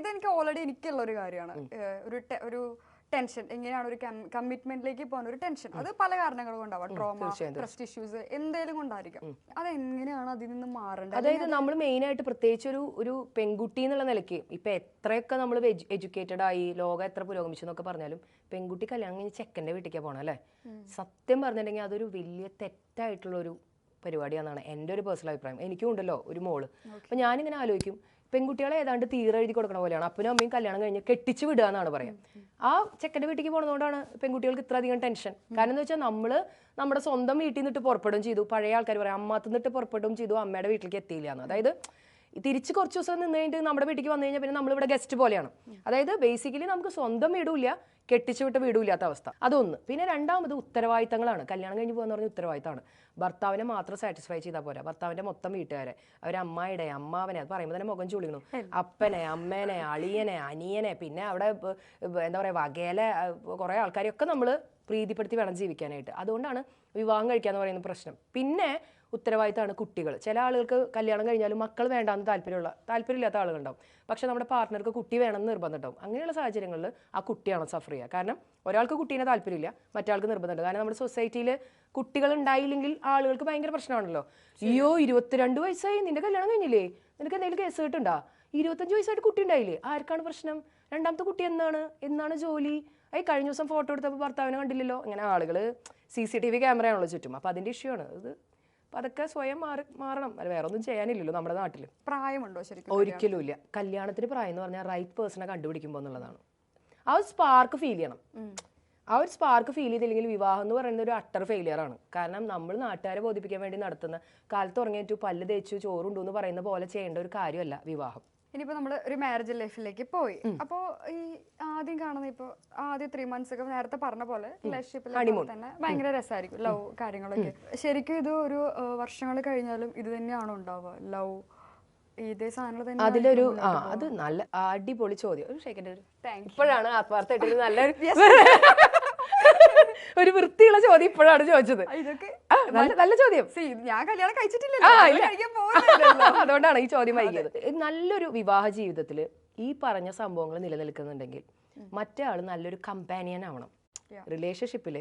ഇതെനിക്ക് ഓൾറെഡി എനിക്കുള്ള ഒരു കാര്യമാണ്. ഒരു ടെൻഷൻ, എങ്ങനെയാണ് ഒരു കമ്മിറ്റ്മെന്റിലേക്ക് പോകുന്ന ഒരു ടെൻഷൻ. അത് പല കാരണങ്ങൾ കൊണ്ടാവാം, ട്രോമ, ട്രസ്റ്റ് ഇഷ്യൂസ്, എന്തെങ്കിലും കൊണ്ടായിരിക്കും. അതെങ്ങനെയാണ് അതിൽ നിന്ന് മാറേണ്ടത്? അതായത് നമ്മൾ മെയിൻ ആയിട്ട് പ്രത്യേകിച്ച് ഒരു പെൺകുട്ടി എന്നുള്ള നിലയ്ക്ക് ഇപ്പൊ എത്രയൊക്കെ നമ്മൾ എഡ്യൂക്കേറ്റഡ് ആയി, ലോകം എത്ര പുരോഗമിച്ചു എന്നൊക്കെ പറഞ്ഞാലും പെൺകുട്ടി കല്യാണം കഴിഞ്ഞ് ചെക്കൻ്റെ വീട്ടിലേക്ക് പോകണം അല്ലേ. സത്യം പറഞ്ഞിട്ടുണ്ടെങ്കിൽ അതൊരു വലിയ തെറ്റായിട്ടുള്ള ഒരു പരിപാടിയാണെന്നാണ് എൻ്റെ ഒരു പേഴ്സണൽ അഭിപ്രായം. എനിക്കും ഉണ്ടല്ലോ ഒരു മോള്. അപ്പൊ ഞാനിങ്ങനെ ആലോചിക്കും, പെൺകുട്ടികളെ ഏതാണ്ട് തീരെഴുതി കൊടുക്കണ പോലെയാണ് അപ്പനും അമ്മയും കല്യാണം കഴിഞ്ഞ് കെട്ടിച്ച് വിടുക എന്നാണ് പറയാം. ആ ചെക്കൻ്റെ വീട്ടിലേക്ക് പോകുന്നതുകൊണ്ടാണ് പെൺകുട്ടികൾക്ക് ഇത്ര അധികം ടെൻഷൻ. കാരണം എന്ന് വെച്ചാൽ നമ്മുടെ സ്വന്തം വീട്ടിൽ നിന്നിട്ട് പുറപ്പെടുകയും ചെയ്തു. പഴയ ആൾക്കാർ പറയാം അമ്മത്ത് നിന്നിട്ട് പുറപ്പെടുകയും ചെയ്തു, അമ്മയുടെ വീട്ടിലേക്ക് എത്തിയില്ല എന്ന്. അതായത് തിരിച്ച് കുറച്ച് ദിവസം നിന്ന് കഴിഞ്ഞിട്ട് നമ്മുടെ വീട്ടിലേക്ക് വന്നു കഴിഞ്ഞാൽ പിന്നെ നമ്മളിവിടെ ഗസ്റ്റ് പോലെയാണ്. അതായത് ബേസിക്കലി നമുക്ക് സ്വന്തം വീടുമില്ല, കെട്ടിച്ചു വിട്ട വീടുമില്ലാത്ത അവസ്ഥ. അതൊന്ന്. പിന്നെ രണ്ടാമത് ഉത്തരവാദിത്തങ്ങളാണ്. കല്യാണം കഴിഞ്ഞ് പോകുന്ന പറഞ്ഞ ഉത്തരവാദിത്തമാണ്. ഭർത്താവിനെ മാത്രം സാറ്റിസ്ഫൈ ചെയ്താൽ പോരാ, ഭർത്താവിന്റെ മൊത്തം വീട്ടുകാരെ, അവരമ്മായിടെ അമ്മാവനെ, അത് പറയുമ്പോൾ തന്നെ മുഖം ചുളിക്കണം, അപ്പനെ, അമ്മേനെ, അളിയനെ, അനിയനെ, പിന്നെ അവിടെ എന്താ പറയുക വകയിലെ കുറേ ആൾക്കാരെയൊക്കെ നമ്മൾ പ്രീതിപ്പെടുത്തി വേണം ജീവിക്കാനായിട്ട്. അതുകൊണ്ടാണ് വിവാഹം കഴിക്കാന്ന് പറയുന്ന പ്രശ്നം. പിന്നെ ഉത്തരവാദിത്തമാണ് കുട്ടികൾ. ചില ആളുകൾക്ക് കല്യാണം കഴിഞ്ഞാലും മക്കൾ വേണ്ടാന്ന് താല്പര്യമില്ലാത്ത ആളുകളുണ്ടാവും. പക്ഷെ നമ്മുടെ പാർട്ട്ണർക്ക് കുട്ടി വേണമെന്ന് നിർബന്ധം ഉണ്ടാവും. അങ്ങനെയുള്ള സാഹചര്യങ്ങളിൽ ആ കുട്ടിയാണ് സഫർ ചെയ്യുക. കാരണം ഒരാൾക്ക് കുട്ടീനെ താല്പര്യമില്ല, മറ്റാൾക്ക് നിർബന്ധമുണ്ട്. കാരണം നമ്മുടെ സൊസൈറ്റിയിൽ കുട്ടികൾ ഉണ്ടായില്ലെങ്കിൽ ആളുകൾക്ക് ഭയങ്കര പ്രശ്നമാണല്ലോ. 22 വയസ്സായി, നിന്റെ കല്യാണം കഴിഞ്ഞില്ലേ, നിനക്ക് എന്തെങ്കിലും കേസ് കിട്ടുണ്ടോ? 25 വയസ്സായിട്ട് കുട്ടി ഉണ്ടായില്ലേ, ആർക്കാണ് പ്രശ്നം? രണ്ടാമത്തെ കുട്ടി എന്നാണ് ജോലി? കഴിഞ്ഞ ദിവസം ഫോട്ടോ എടുത്തപ്പോൾ ഭർത്താവിനെ കണ്ടില്ലല്ലോ. ഇങ്ങനെ ആളുകൾ CCTV ക്യാമറയാണല്ലോ ചുറ്റും. അപ്പോൾ അതിൻ്റെ ഇഷ്യൂ ആണ് ഇത്. അപ്പം അതൊക്കെ സ്വയം മാറണം. അത് വേറെ ഒന്നും ചെയ്യാനില്ലല്ലോ നമ്മുടെ നാട്ടിൽ. പ്രായമുണ്ടോ ശരിക്കും? ഒരിക്കലും ഇല്ല. കല്യാണത്തിന് പ്രായം എന്ന് പറഞ്ഞാൽ റൈറ്റ് പേഴ്സണെ കണ്ടുപിടിക്കുമ്പോൾ എന്നുള്ളതാണ്. ആ ഒരു സ്പാർക്ക് ഫീൽ ചെയ്യണം. ആ ഒരു സ്പാർക്ക് ഫീൽ ചെയ്തില്ലെങ്കിൽ വിവാഹം എന്ന് പറയുന്നത് ഒരു അട്ടർ ഫെയിലിയർ ആണ്. കാരണം നമ്മൾ നാട്ടുകാരെ ബോധിപ്പിക്കാൻ വേണ്ടി നടത്തുന്ന, കാലത്ത് ഉറങ്ങിയിട്ടു പല്ല് തേച്ചു ചോറുണ്ടു എന്ന് പറയുന്ന പോലെ ചെയ്യേണ്ട ഒരു കാര്യമല്ല വിവാഹം. ഇനിയിപ്പോൾ നമ്മൾ ഒരു മാരേജ് ലൈഫിലേക്ക് പോയി. അപ്പോൾ ഈ ആദ്യം കാണുന്ന ഇപ്പോൾ ആദ്യം 3 months ഒക്കെ നേരത്തെ പറഞ്ഞ പോലെ റിലേഷൻഷിപ്പിൽ തന്നെ ഭയങ്കര രസമായിരിക്കും, ലവ് കാര്യങ്ങളൊക്കെ. ശരിക്കും ഇത് ഒരു വർഷങ്ങൾ കഴിഞ്ഞാലും ഇത് തന്നെയാണോ ഉണ്ടാവുക? ലവ് ഇതേ സാധനം അതിലൊരു അത് നല്ല അടിപൊളി ചോദ്യം. ഒരു സെക്കൻഡ്, ഇപ്പോഴാണ് ആത്മാർത്ഥമായിട്ട് നല്ലൊരു ഒരു വൃത്തിയുള്ള ചോദ്യം ഇപ്പോഴാണ് ചോദിച്ചത്. നല്ല ചോദ്യം. ഞാൻ കല്യാണം കഴിച്ചിട്ടില്ല, അതുകൊണ്ടാണ് ഈ ചോദ്യം വൈകിയത്. നല്ലൊരു വിവാഹ ജീവിതത്തിൽ ഈ പറഞ്ഞ സംഭവങ്ങൾ നിലനിൽക്കുന്നുണ്ടെങ്കിൽ മറ്റേ ആൾ നല്ലൊരു കമ്പാനിയൻ ആവണം. റിലേഷൻഷിപ്പിൽ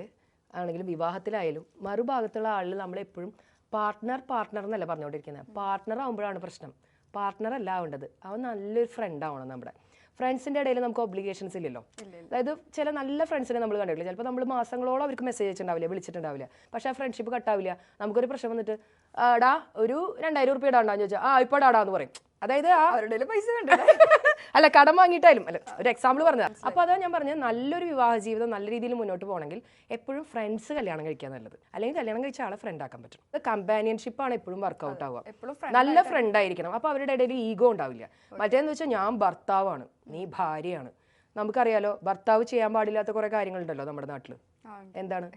ആണെങ്കിലും വിവാഹത്തിലായാലും മറുഭാഗത്തുള്ള ആളിൽ നമ്മളെപ്പോഴും പാർട്ട്ണർ എന്നല്ല പറഞ്ഞുകൊണ്ടിരിക്കുന്നത്. പാർട്ട്ണർ ആകുമ്പോഴാണ് പ്രശ്നം. പാർട്ട്ണർ അല്ല ആവേണ്ടത്, അവൻ നല്ലൊരു ഫ്രണ്ട് ആവണം. നമ്മുടെ ഫ്രണ്ട്സിൻ്റെ ഇടയിൽ നമുക്ക് ഒബ്ലിഗേഷൻസ് ഇല്ലല്ലോ. അതായത് ചില നല്ല ഫ്രണ്ട്സിനെ നമ്മൾ കണ്ടിട്ടില്ല, ചിലപ്പോൾ നമ്മൾ മാസങ്ങളോളം അവർക്ക് മെസ്സേജ് അയച്ചിട്ടുണ്ടാവില്ല, വിളിച്ചിട്ടുണ്ടാവില്ല, പക്ഷേ ആ ഫ്രണ്ട്ഷിപ്പ് കട്ടാവില്ല. നമുക്കൊരു പ്രശ്നം വന്നിട്ട് ഡാ ഒരു 2000 ഉറുപ്പിക ഇടാണ്ടാന്ന് ചോദിച്ചാൽ ഇപ്പോൾ ഡാടാന്ന് പറയും. അതായത് പൈസ അല്ല, കടം വാങ്ങിയിട്ടായാലും അല്ല, ഒരു എക്സാമ്പിൾ പറഞ്ഞാൽ. അപ്പോൾ അതാണ് ഞാൻ പറഞ്ഞത്, നല്ലൊരു വിവാഹ ജീവിതം നല്ല രീതിയിൽ മുന്നോട്ട് പോകണമെങ്കിൽ എപ്പോഴും ഫ്രണ്ട്സ് കല്യാണം കഴിക്കാൻ നല്ലത്. അല്ലെങ്കിൽ കല്യാണം കഴിച്ച ആളെ ഫ്രണ്ട് ആക്കാൻ പറ്റും. കമ്പാനിയൻഷിപ്പാണ് എപ്പോഴും വർക്കൗട്ട് ആവുക. നല്ല ഫ്രണ്ട് ആയിരിക്കണം. അപ്പോൾ അവരുടെ ഇടയിൽ ഈഗോ ഉണ്ടാവില്ല. മറ്റേന്ന് വെച്ചാൽ ഞാൻ ഭർത്താവാണ്, നീ ഭാര്യയാണ്. നമുക്കറിയാലോ, ഭർത്താവ് ചെയ്യാൻ പാടില്ലാത്ത കുറെ കാര്യങ്ങളുണ്ടല്ലോ നമ്മുടെ നാട്ടിൽ. എന്താണ്?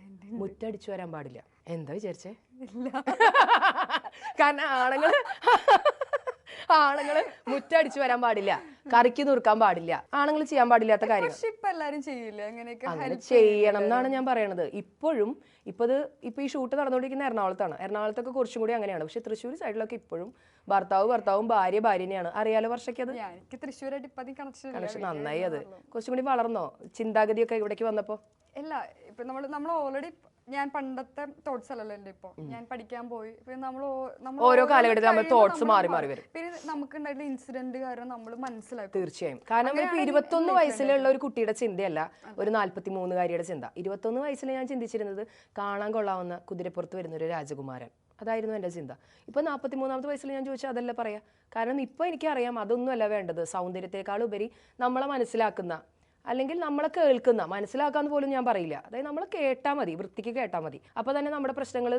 മുറ്റടിച്ചു വരാൻ പാടില്ല. എന്താ വിചാരിച്ചേ? കാരണം ആണുങ്ങള് മുറ്റടിച്ചു വരാൻ പാടില്ല, കറിക്ക് നുറുക്കാൻ പാടില്ല, ആണുങ്ങൾ ചെയ്യാൻ പാടില്ലാത്ത കാര്യങ്ങൾ അങ്ങനെ ചെയ്യണം എന്നാണ് ഞാൻ പറയണത്. ഇപ്പോഴും ഇപ്പൊ ഈ ഷൂട്ട് നടന്നുകൊണ്ടിരിക്കുന്ന എറണാകുളത്തൊക്കെ കുറച്ചും കൂടി അങ്ങനെയാണ്. പക്ഷെ തൃശ്ശൂർ സൈഡിലൊക്കെ ഇപ്പോഴും ഭർത്താവും ഭാര്യ തന്നെയാണ്. അറിയാലോ വർഷയ്ക്കത് കണക്ഷൻ നന്നായി. അത് കുറച്ചും കൂടി വളർന്നോ ചിന്താഗതിയൊക്കെ ഇവിടേക്ക് വന്നപ്പോ? ഇല്ല, ഇപ്പൊ നമ്മൾ ഓൾറെഡി ഞാൻ പണ്ടത്തെ തോട്ട്സ് അല്ലല്ലോ എന്റെ. ഇപ്പൊ ഞാൻ പഠിക്കാൻ പോയി, ഓരോ കാലഘട്ടത്തിൽ തോട്ട്സ് മാറി വരും. പിന്നെ നമുക്ക് ഉണ്ടായിട്ടുള്ള ഇൻസിഡന്റ് കാരണം നമ്മൾ മനസ്സിലാക്കും. തീർച്ചയായും. കാരണം ഇപ്പൊ 21 വയസ്സിലുള്ള ഒരു കുട്ടിയുടെ ചിന്തയല്ല ഒരു 43-കാരിയുടെ ചിന്ത. 21 വയസ്സിൽ ഞാൻ ചിന്തിച്ചിരുന്നത് കാണാൻ കൊള്ളാവുന്ന കുതിരപ്പുറത്ത് വരുന്ന ഒരു രാജകുമാരൻ, അതായിരുന്നു എൻ്റെ ചിന്ത. ഇപ്പൊ 43-ാമത്തെ വയസ്സിൽ ഞാൻ ചോദിച്ചാൽ അതല്ല പറയാ. കാരണം ഇപ്പൊ എനിക്കറിയാം അതൊന്നുമല്ല വേണ്ടത്. സൗന്ദര്യത്തെക്കാൾ ഉപരി നമ്മളെ മനസ്സിലാക്കുന്ന, അല്ലെങ്കിൽ നമ്മളെ കേൾക്കുന്ന, മനസ്സിലാക്കാന്ന് പോലും ഞാൻ പറയില്ല, അതായത് നമ്മളെ കേട്ടാൽ മതി, വൃത്തിക്ക് കേട്ടാൽ മതി. അപ്പോൾ തന്നെ നമ്മുടെ പ്രശ്നങ്ങൾ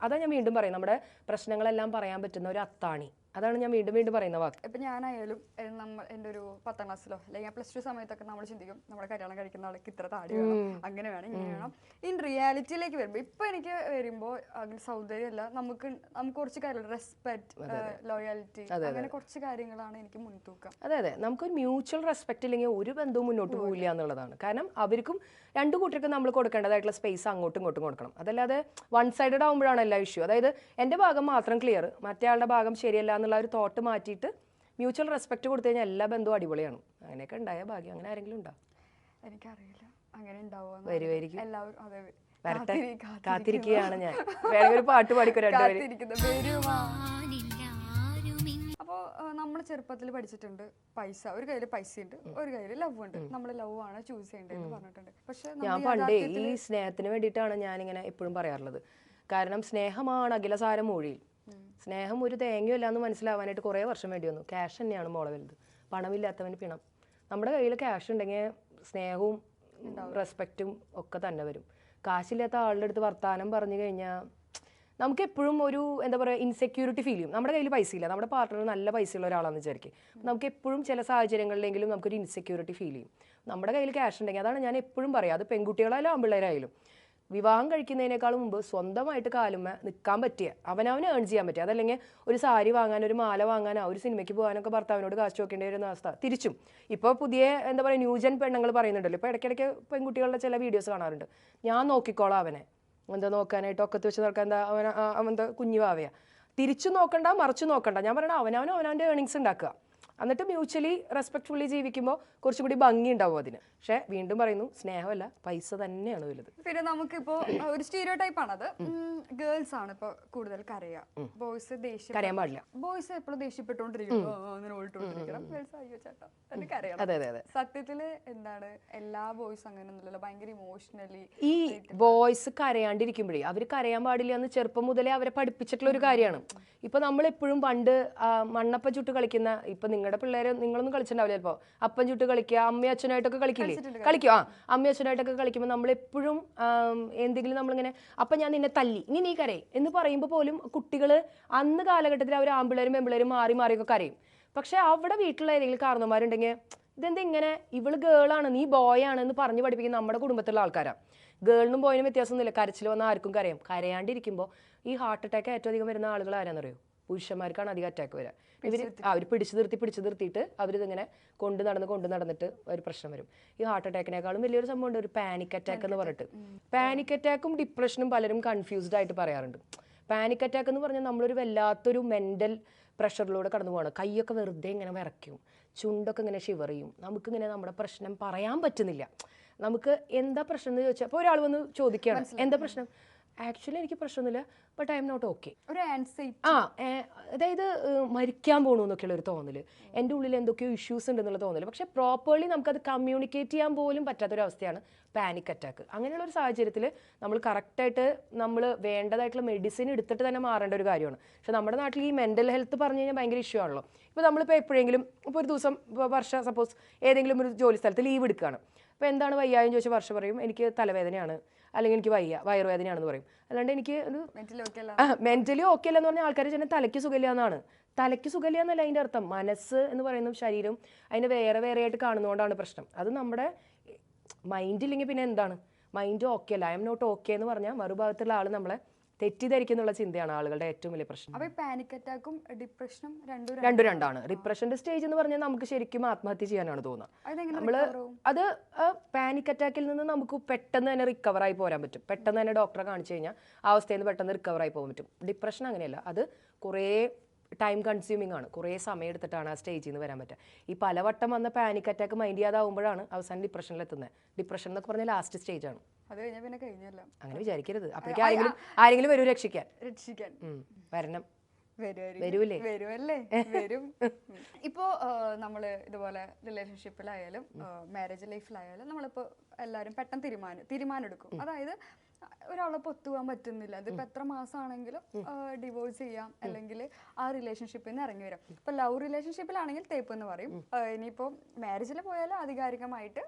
അതാ ഞാൻ വീണ്ടും പറയും, നമ്മുടെ പ്രശ്നങ്ങളെല്ലാം പറയാൻ പറ്റുന്ന ഒരു അത്താണി. അതാണ് ഞാൻ വീണ്ടും പറയുന്ന വാക്ക്. ഇപ്പം ഞാനായാലും എൻ്റെ ഒരു 10ാം ക്ലാസ്സിലോ അല്ലെങ്കിൽ +2 സമയത്തൊക്കെ നമ്മൾ ചിന്തിക്കും നമ്മുടെ കല്യാണം കഴിക്കുന്ന ആൾക്ക് ഇത്ര താടി വേണം, അങ്ങനെ വേണം, ഇങ്ങനെ വേണം. ഇൻ റിയാലിറ്റിയിലേക്ക് വരുമ്പോൾ ഇപ്പൊ എനിക്ക് വരുമ്പോൾ അങ്ങനെ സൗന്ദര്യമല്ല, നമുക്ക് കുറച്ച് കാര്യങ്ങൾ, റെസ്പെക്ട്, ലോയാലിറ്റി, അങ്ങനെ കുറച്ച് കാര്യങ്ങളാണ് എനിക്ക് മുൻതൂക്കം. അതെ, നമുക്കൊരു മ്യൂച്വൽ റെസ്പെക്ട് ഇല്ലെങ്കിൽ ഒരു ബന്ധവും മുന്നോട്ട് പോകില്ല എന്നുള്ളതാണ്. കാരണം അവർക്കും രണ്ടു കൂട്ടർക്കും നമ്മൾ കൊടുക്കേണ്ടതായിട്ടുള്ള സ്പേസ് അങ്ങോട്ടും ഇങ്ങോട്ടും കൊടുക്കണം. അതല്ലാതെ വൺ സൈഡഡ് ആകുമ്പോഴാണ് എല്ലാ ഇഷ്യൂ. അതായത് എൻ്റെ ഭാഗം മാത്രം ക്ലിയർ, മറ്റേ ആളുടെ ഭാഗം ശരിയല്ല എന്നുള്ള ഒരു തോട്ട് മാറ്റിയിട്ട് മ്യൂച്വൽ റെസ്പെക്ട് കൊടുത്തു കഴിഞ്ഞാൽ എല്ലാ ബന്ധവും അടിപൊളിയാണ്. അങ്ങനെയൊക്കെ ഉണ്ടായ ഭാഗ്യം. അങ്ങനെ ആരെങ്കിലും ഉണ്ടോ? എനിക്കറിയില്ല അങ്ങനെ ഉണ്ടാവുക. വരുമായിരിക്കും. എല്ലാവരും അതെ വരട്ടെ, കാത്തിരിക്കുകയാണ് ഞാൻ. വേണമെങ്കിൽ ഒരു പാട്ട് പാടിക്കൊരു അപ്പോൾ നമ്മൾ ചെറുപ്പത്തിൽ പഠിച്ചിട്ടുണ്ട് പൈസ, ഒരു കയ്യിൽ പൈസ ഉണ്ട്, ഒരു കയ്യിൽ ലവ് ഉണ്ട്, നമ്മൾ ലവ് ആണ് ചൂസ് ചെയ്യേണ്ടതെന്ന് പറഞ്ഞിട്ടുണ്ട്. പക്ഷെ ഞാൻ പണ്ടേ ഈ സ്നേഹത്തിന് വേണ്ടിയിട്ടാണ് ഞാനിങ്ങനെ എപ്പോഴും പറയാറുള്ളത്. കാരണം സ്നേഹമാണ് അഖിലസാരം മൊഴിയിൽ. സ്നേഹം ഒരു തേങ്ങയല്ല എന്ന് മനസ്സിലാവാനായിട്ട് കുറേ വർഷം വേണ്ടി വന്നു. ക്യാഷ് തന്നെയാണ് മോളെ വലുത്. പണമില്ലാത്തവന് പിണം. നമ്മുടെ കയ്യിൽ ക്യാഷ് ഉണ്ടെങ്കിൽ സ്നേഹവും റെസ്പെക്റ്റും ഒക്കെ തന്നെ വരും. കാശില്ലാത്ത ആളുടെ അടുത്ത് വർത്താനം പറഞ്ഞു കഴിഞ്ഞാൽ നമുക്ക് എപ്പോഴും ഒരു എന്താ പറയുക ഇൻസെക്യൂരിറ്റി ഫീൽ ചെയ്യും. നമ്മുടെ കയ്യിൽ പൈസ ഇല്ല, നമ്മുടെ പാർട്ട്ണർ നല്ല പൈസയുള്ള ഒരാളാണെന്ന് വിചാരിക്കും, നമുക്ക് എപ്പോഴും ചില സാഹചര്യങ്ങളിലെങ്കിലും നമുക്കൊരു ഇൻസെക്യൂരിറ്റി ഫീൽ ചെയ്യും. നമ്മുടെ കയ്യിൽ ക്യാഷ് ഉണ്ടെങ്കിൽ, അതാണ് ഞാൻ എപ്പോഴും പറയുക, അത് പെൺകുട്ടികളായാലും ആൺപിള്ളേരായാലും വിവാഹം കഴിക്കുന്നതിനേക്കാളും മുമ്പ് സ്വന്തമായിട്ട് കാലുമ്മ നിൽക്കാൻ പറ്റിയ, അവനവന് ഏൺ ചെയ്യാൻ പറ്റിയ, അതല്ലെങ്കിൽ ഒരു സാരി വാങ്ങാൻ, ഒരു മാല വാങ്ങാനോ, ഒരു സിനിമയ്ക്ക് പോകാനൊക്കെ ഭർത്താവിനോട് കാശ് നോക്കേണ്ടി വരുന്ന അവസ്ഥ. തിരിച്ചും ഇപ്പോൾ പുതിയ എന്താ പറയുക ന്യൂജൻ പെണ്ണുങ്ങൾ പറയുന്നുണ്ടല്ലോ. ഇപ്പോൾ ഇടയ്ക്കിടയ്ക്ക് പെൺകുട്ടികളുടെ ചില വീഡിയോസ് കാണാറുണ്ട്. ഞാൻ നോക്കിക്കോളാം അവനെ, എന്താ നോക്കാനായിട്ട് ഒക്കത്ത് വെച്ച് നോക്കാൻ, എന്താ അവൻ്റെ കുഞ്ഞു വാവയാ. തിരിച്ചു നോക്കണ്ട, മറിച്ചു നോക്കണ്ട. ഞാൻ പറയണ അവനവൻ്റെ ഏണിങ്സ് ഉണ്ടാക്കുക, എന്നിട്ട് മ്യൂച്വലി റെസ്പെക്ട്ഫുള്ളി ജീവിക്കുമ്പോൾ കുറച്ചും കൂടി ഭംഗി ഉണ്ടാവും അതിന്. പക്ഷെ വീണ്ടും പറയുന്നു, സ്നേഹമല്ല പൈസ തന്നെയാണ് വലുത്. പിന്നെ നമുക്കിപ്പോ ഒരു സ്റ്റീരിയോ ടൈപ്പ് ആണത്. ഗേൾസ് ആണ് ഇപ്പൊ കൂടുതൽ കരയുക, ബോയ്സ് കരയാൻ പാടില്ല. ബോയ്സ് എപ്പോഴും ദേഷ്യപ്പെട്ടുകൊണ്ടിരിക്കണം, അങ്ങനെ ഓടിട്ടുകൊണ്ടിരിക്കണം. ഗേൾസ് അയ്യോ ചേട്ടാ എന്ന് കരയണം. അതെ. സത്യത്തില് എന്താണ്, എല്ലാ ബോയ്സ് അങ്ങനെ ഒന്നുമില്ലല്ലോ, ഭയങ്കര ഇമോഷണലി. ഈ ബോയ്സ് കരയാണ്ടിരിക്കുമ്പോഴേ അവർ കരയാൻ പാടില്ല എന്ന് ചെറുപ്പം മുതലേ അവരെ പഠിപ്പിച്ചിട്ടുള്ള ഒരു കാര്യമാണ്. ഇപ്പൊ നമ്മളെപ്പോഴും പണ്ട് മണ്ണപ്പം ചുട്ട് കളിക്കുന്ന, ഇപ്പൊ നിങ്ങളുടെ പിള്ളേര് നിങ്ങളൊന്നും കളിച്ചിട്ടുണ്ടാവില്ല, ചിലപ്പോൾ അപ്പം ചുട്ട് കളിക്കുക, അമ്മയും അച്ഛനായിട്ടൊക്കെ കളിക്കില്ലേ, കളിക്കും. അമ്മയും അച്ഛനായിട്ടൊക്കെ കളിക്കുമ്പോൾ നമ്മളെപ്പോഴും എന്തെങ്കിലും നമ്മളിങ്ങനെ, അപ്പം ഞാൻ നിന്നെ തല്ലി, ഇനി നീ കരയും എന്ന് പറയുമ്പോൾ പോലും കുട്ടികൾ അന്ന് കാലഘട്ടത്തിൽ അവർ ആൺപിള്ളേരും പെൺപിള്ളേരും മാറിയൊക്കെ കരയും. പക്ഷെ അവിടെ വീട്ടിലുള്ള ഏതെങ്കിലും കാരണവന്മാരുണ്ടെങ്കിൽ ഇതെന്താ ഇങ്ങനെ, ഇവള് ഗേളാണ് നീ ബോയാണ് എന്ന് പറഞ്ഞ് പഠിപ്പിക്കുന്ന നമ്മുടെ കുടുംബത്തിലുള്ള ആൾക്കാരാണ്. ഗേളിനും ബോയിനും വ്യത്യാസമൊന്നുമില്ല, കരച്ചിൽ വന്നാൽ ആർക്കും കരയാം. കരയാണ്ടിരിക്കുമ്പോൾ ഈ ഹാർട്ട് അറ്റാക്ക് ഏറ്റവും അധികം വരുന്ന ആളുകൾ ആരാന്നറിയോ? പുരുഷന്മാർക്കാണ് അധികം അറ്റാക്ക് വരിക. അവർ പിടിച്ചു നിർത്തിയിട്ട് അവരിതിങ്ങനെ കൊണ്ട് നടന്നിട്ട് ഒരു പ്രശ്നം വരും. ഈ ഹാർട്ട് അറ്റാക്കിനേക്കാളും വലിയൊരു സംഭവം ഉണ്ട്, ഒരു പാനിക് അറ്റാക്ക് എന്ന് പറഞ്ഞിട്ട്. പാനിക് അറ്റാക്കും ഡിപ്രഷനും പലരും കൺഫ്യൂസ്ഡ് ആയിട്ട് പറയാറുണ്ട്. പാനിക് അറ്റാക്ക് എന്ന് പറഞ്ഞാൽ നമ്മളൊരു വല്ലാത്തൊരു മെൻ്റൽ പ്രഷറിലൂടെ കടന്നു പോകണം. കൈയൊക്കെ വെറുതെ ഇങ്ങനെ വിറയ്ക്കും, ചുണ്ടൊക്കെ ഇങ്ങനെ ഷിവർ ചെയ്യും, നമുക്കിങ്ങനെ നമ്മുടെ പ്രശ്നം പറയാൻ പറ്റുന്നില്ല. നമുക്ക് എന്താ പ്രശ്നം എന്ന് ചോദിച്ചാൽ, അപ്പോൾ ഒരാൾ വന്ന് ചോദിക്കുകയാണ് എന്താ പ്രശ്നം, ആക്ച്വലി എനിക്ക് പ്രശ്നമൊന്നുമില്ല, but I'm not okay. ഒരു ആൻസൈറ്റി, അതായത് മരിക്കാൻ പോകണു എന്നൊക്കെയുള്ള ഒരു തോന്നൽ, എൻ്റെ ഉള്ളിൽ എന്തൊക്കെയോ ഇഷ്യൂസ് ഉണ്ടെന്നുള്ള തോന്നൽ. പക്ഷേ പ്രോപ്പർലി നമുക്കത് കമ്മ്യൂണിക്കേറ്റ് ചെയ്യാൻ പോലും പറ്റാത്തൊരവസ്ഥയാണ് പാനിക് അറ്റാക്ക്. അങ്ങനെയുള്ള ഒരു സാഹചര്യത്തിൽ നമ്മൾ കറക്റ്റായിട്ട് നമ്മൾ വേണ്ടതായിട്ടുള്ള മെഡിസിൻ എടുത്തിട്ട് തന്നെ മാറേണ്ട ഒരു കാര്യമാണ്. പക്ഷെ നമ്മുടെ നാട്ടിൽ ഈ മെൻ്റൽ ഹെൽത്ത് പറഞ്ഞു കഴിഞ്ഞാൽ ഭയങ്കര ഇഷ്യൂ ആണല്ലോ. ഇപ്പോൾ നമ്മളിപ്പോൾ എപ്പോഴെങ്കിലും ഇപ്പോൾ ഒരു ദിവസം വർഷം സപ്പോസ് ഏതെങ്കിലും ഒരു ജോലി സ്ഥലത്ത് ലീവ് എടുക്കുകയാണ്. അപ്പോൾ എന്താണ് വയ്യായെന്ന് ചോദിച്ചാൽ വർഷം പറയും എനിക്ക് തലവേദനയാണ്, അല്ലെങ്കിൽ എനിക്ക് വയറുവേദനയാണെന്ന് പറയും. അല്ലാണ്ട് എനിക്ക് മെന്റലി ഓക്കെ അല്ലെന്ന് പറഞ്ഞാൽ ആൾക്കാർ ചെന്നാൽ തലയ്ക്ക് സുഖമില്ല എന്നാണ്. തലയ്ക്ക് സുഖമില്ല എന്നല്ല അതിൻ്റെ അർത്ഥം. മനസ്സ് എന്ന് പറയുന്ന ശരീരം അതിനെ വേറെ ആയിട്ട് കാണുന്നതുകൊണ്ടാണ് പ്രശ്നം. അത് നമ്മുടെ മൈൻഡില്ലെങ്കിൽ പിന്നെ എന്താണ്, മൈൻഡ് ഓക്കെ അല്ല, ഐ എം നോട്ട് ഓക്കെ എന്ന് പറഞ്ഞാൽ മറുഭാഗത്തുള്ള ആൾ നമ്മളെ തെറ്റിദ്ധരിക്കുന്നുള്ള ചിന്തയാണ് ആളുകളുടെ ഏറ്റവും വലിയ പ്രശ്നം. അപ്പോൾ പാനിക് അറ്റാക്കും ഡിപ്രഷനും രണ്ടാണ്. ഡിപ്രഷന്റെ സ്റ്റേജ് എന്ന് പറഞ്ഞാൽ നമുക്ക് ശരിക്കും ആത്മഹത്യ ചെയ്യാനാണ് തോന്നുന്നത്. നമ്മള് അത് പാനിക് അറ്റാക്കിൽ നിന്ന് നമുക്ക് പെട്ടെന്ന് തന്നെ റിക്കവറായി പോരാൻ പറ്റും. പെട്ടെന്ന് തന്നെ ഡോക്ടറെ കാണിച്ചു കഴിഞ്ഞാൽ ആ അവസ്ഥയിൽ നിന്ന് പെട്ടെന്ന് റിക്കവറായി പോകാൻ പറ്റും. ഡിപ്രഷൻ അങ്ങനെയല്ല, അത് കുറേ ടൈം കൺസ്യൂമിംഗ് ആണ്, കുറേ സമയം എടുത്തിട്ടാണ് ആ സ്റ്റേജിൽ നിന്ന് വരാൻ പറ്റുക. ഈ പലവട്ടം വന്ന പാനിക് അറ്റാക്ക് മൈൻഡ് ചെയ്യാതാവുമ്പോഴാണ് അവസാനം ഡിപ്രഷനിൽ എത്തുന്നത്. ഡിപ്രഷൻ എന്നൊക്കെ പറഞ്ഞാൽ ലാസ്റ്റ് സ്റ്റേജ് ആണ്. അത് കഴിഞ്ഞാൽ പിന്നെ കഴിഞ്ഞല്ലോ. അങ്ങനെ വിചാരിക്കരുത്. അപ്പോഴേക്കും ആരെങ്കിലും വരും രക്ഷിക്കാൻ. വരണം, വരുമല്ലേ? വരും. ഇപ്പോ നമ്മള് ഇതുപോലെ റിലേഷൻഷിപ്പിലായാലും മാരേജ് ലൈഫിലായാലും നമ്മളിപ്പോ എല്ലാരും പെട്ടെന്ന് തീരുമാനം എടുക്കും. അതായത് ഒരാളെ ഒത്തുപോകാൻ പറ്റുന്നില്ല, അതിപ്പോ എത്ര മാസമാണെങ്കിലും ഡിവോഴ്സ് ചെയ്യാം, അല്ലെങ്കിൽ ആ റിലേഷൻഷിപ്പിൽ നിന്ന് ഇറങ്ങി വരാം. ഇപ്പൊ ലവ് റിലേഷൻഷിപ്പിലാണെങ്കിൽ തേപ്പ് എന്ന് പറയും, ഇനിയിപ്പോ മാരേജിൽ പോയാലും ആധികാരികമായിട്ട്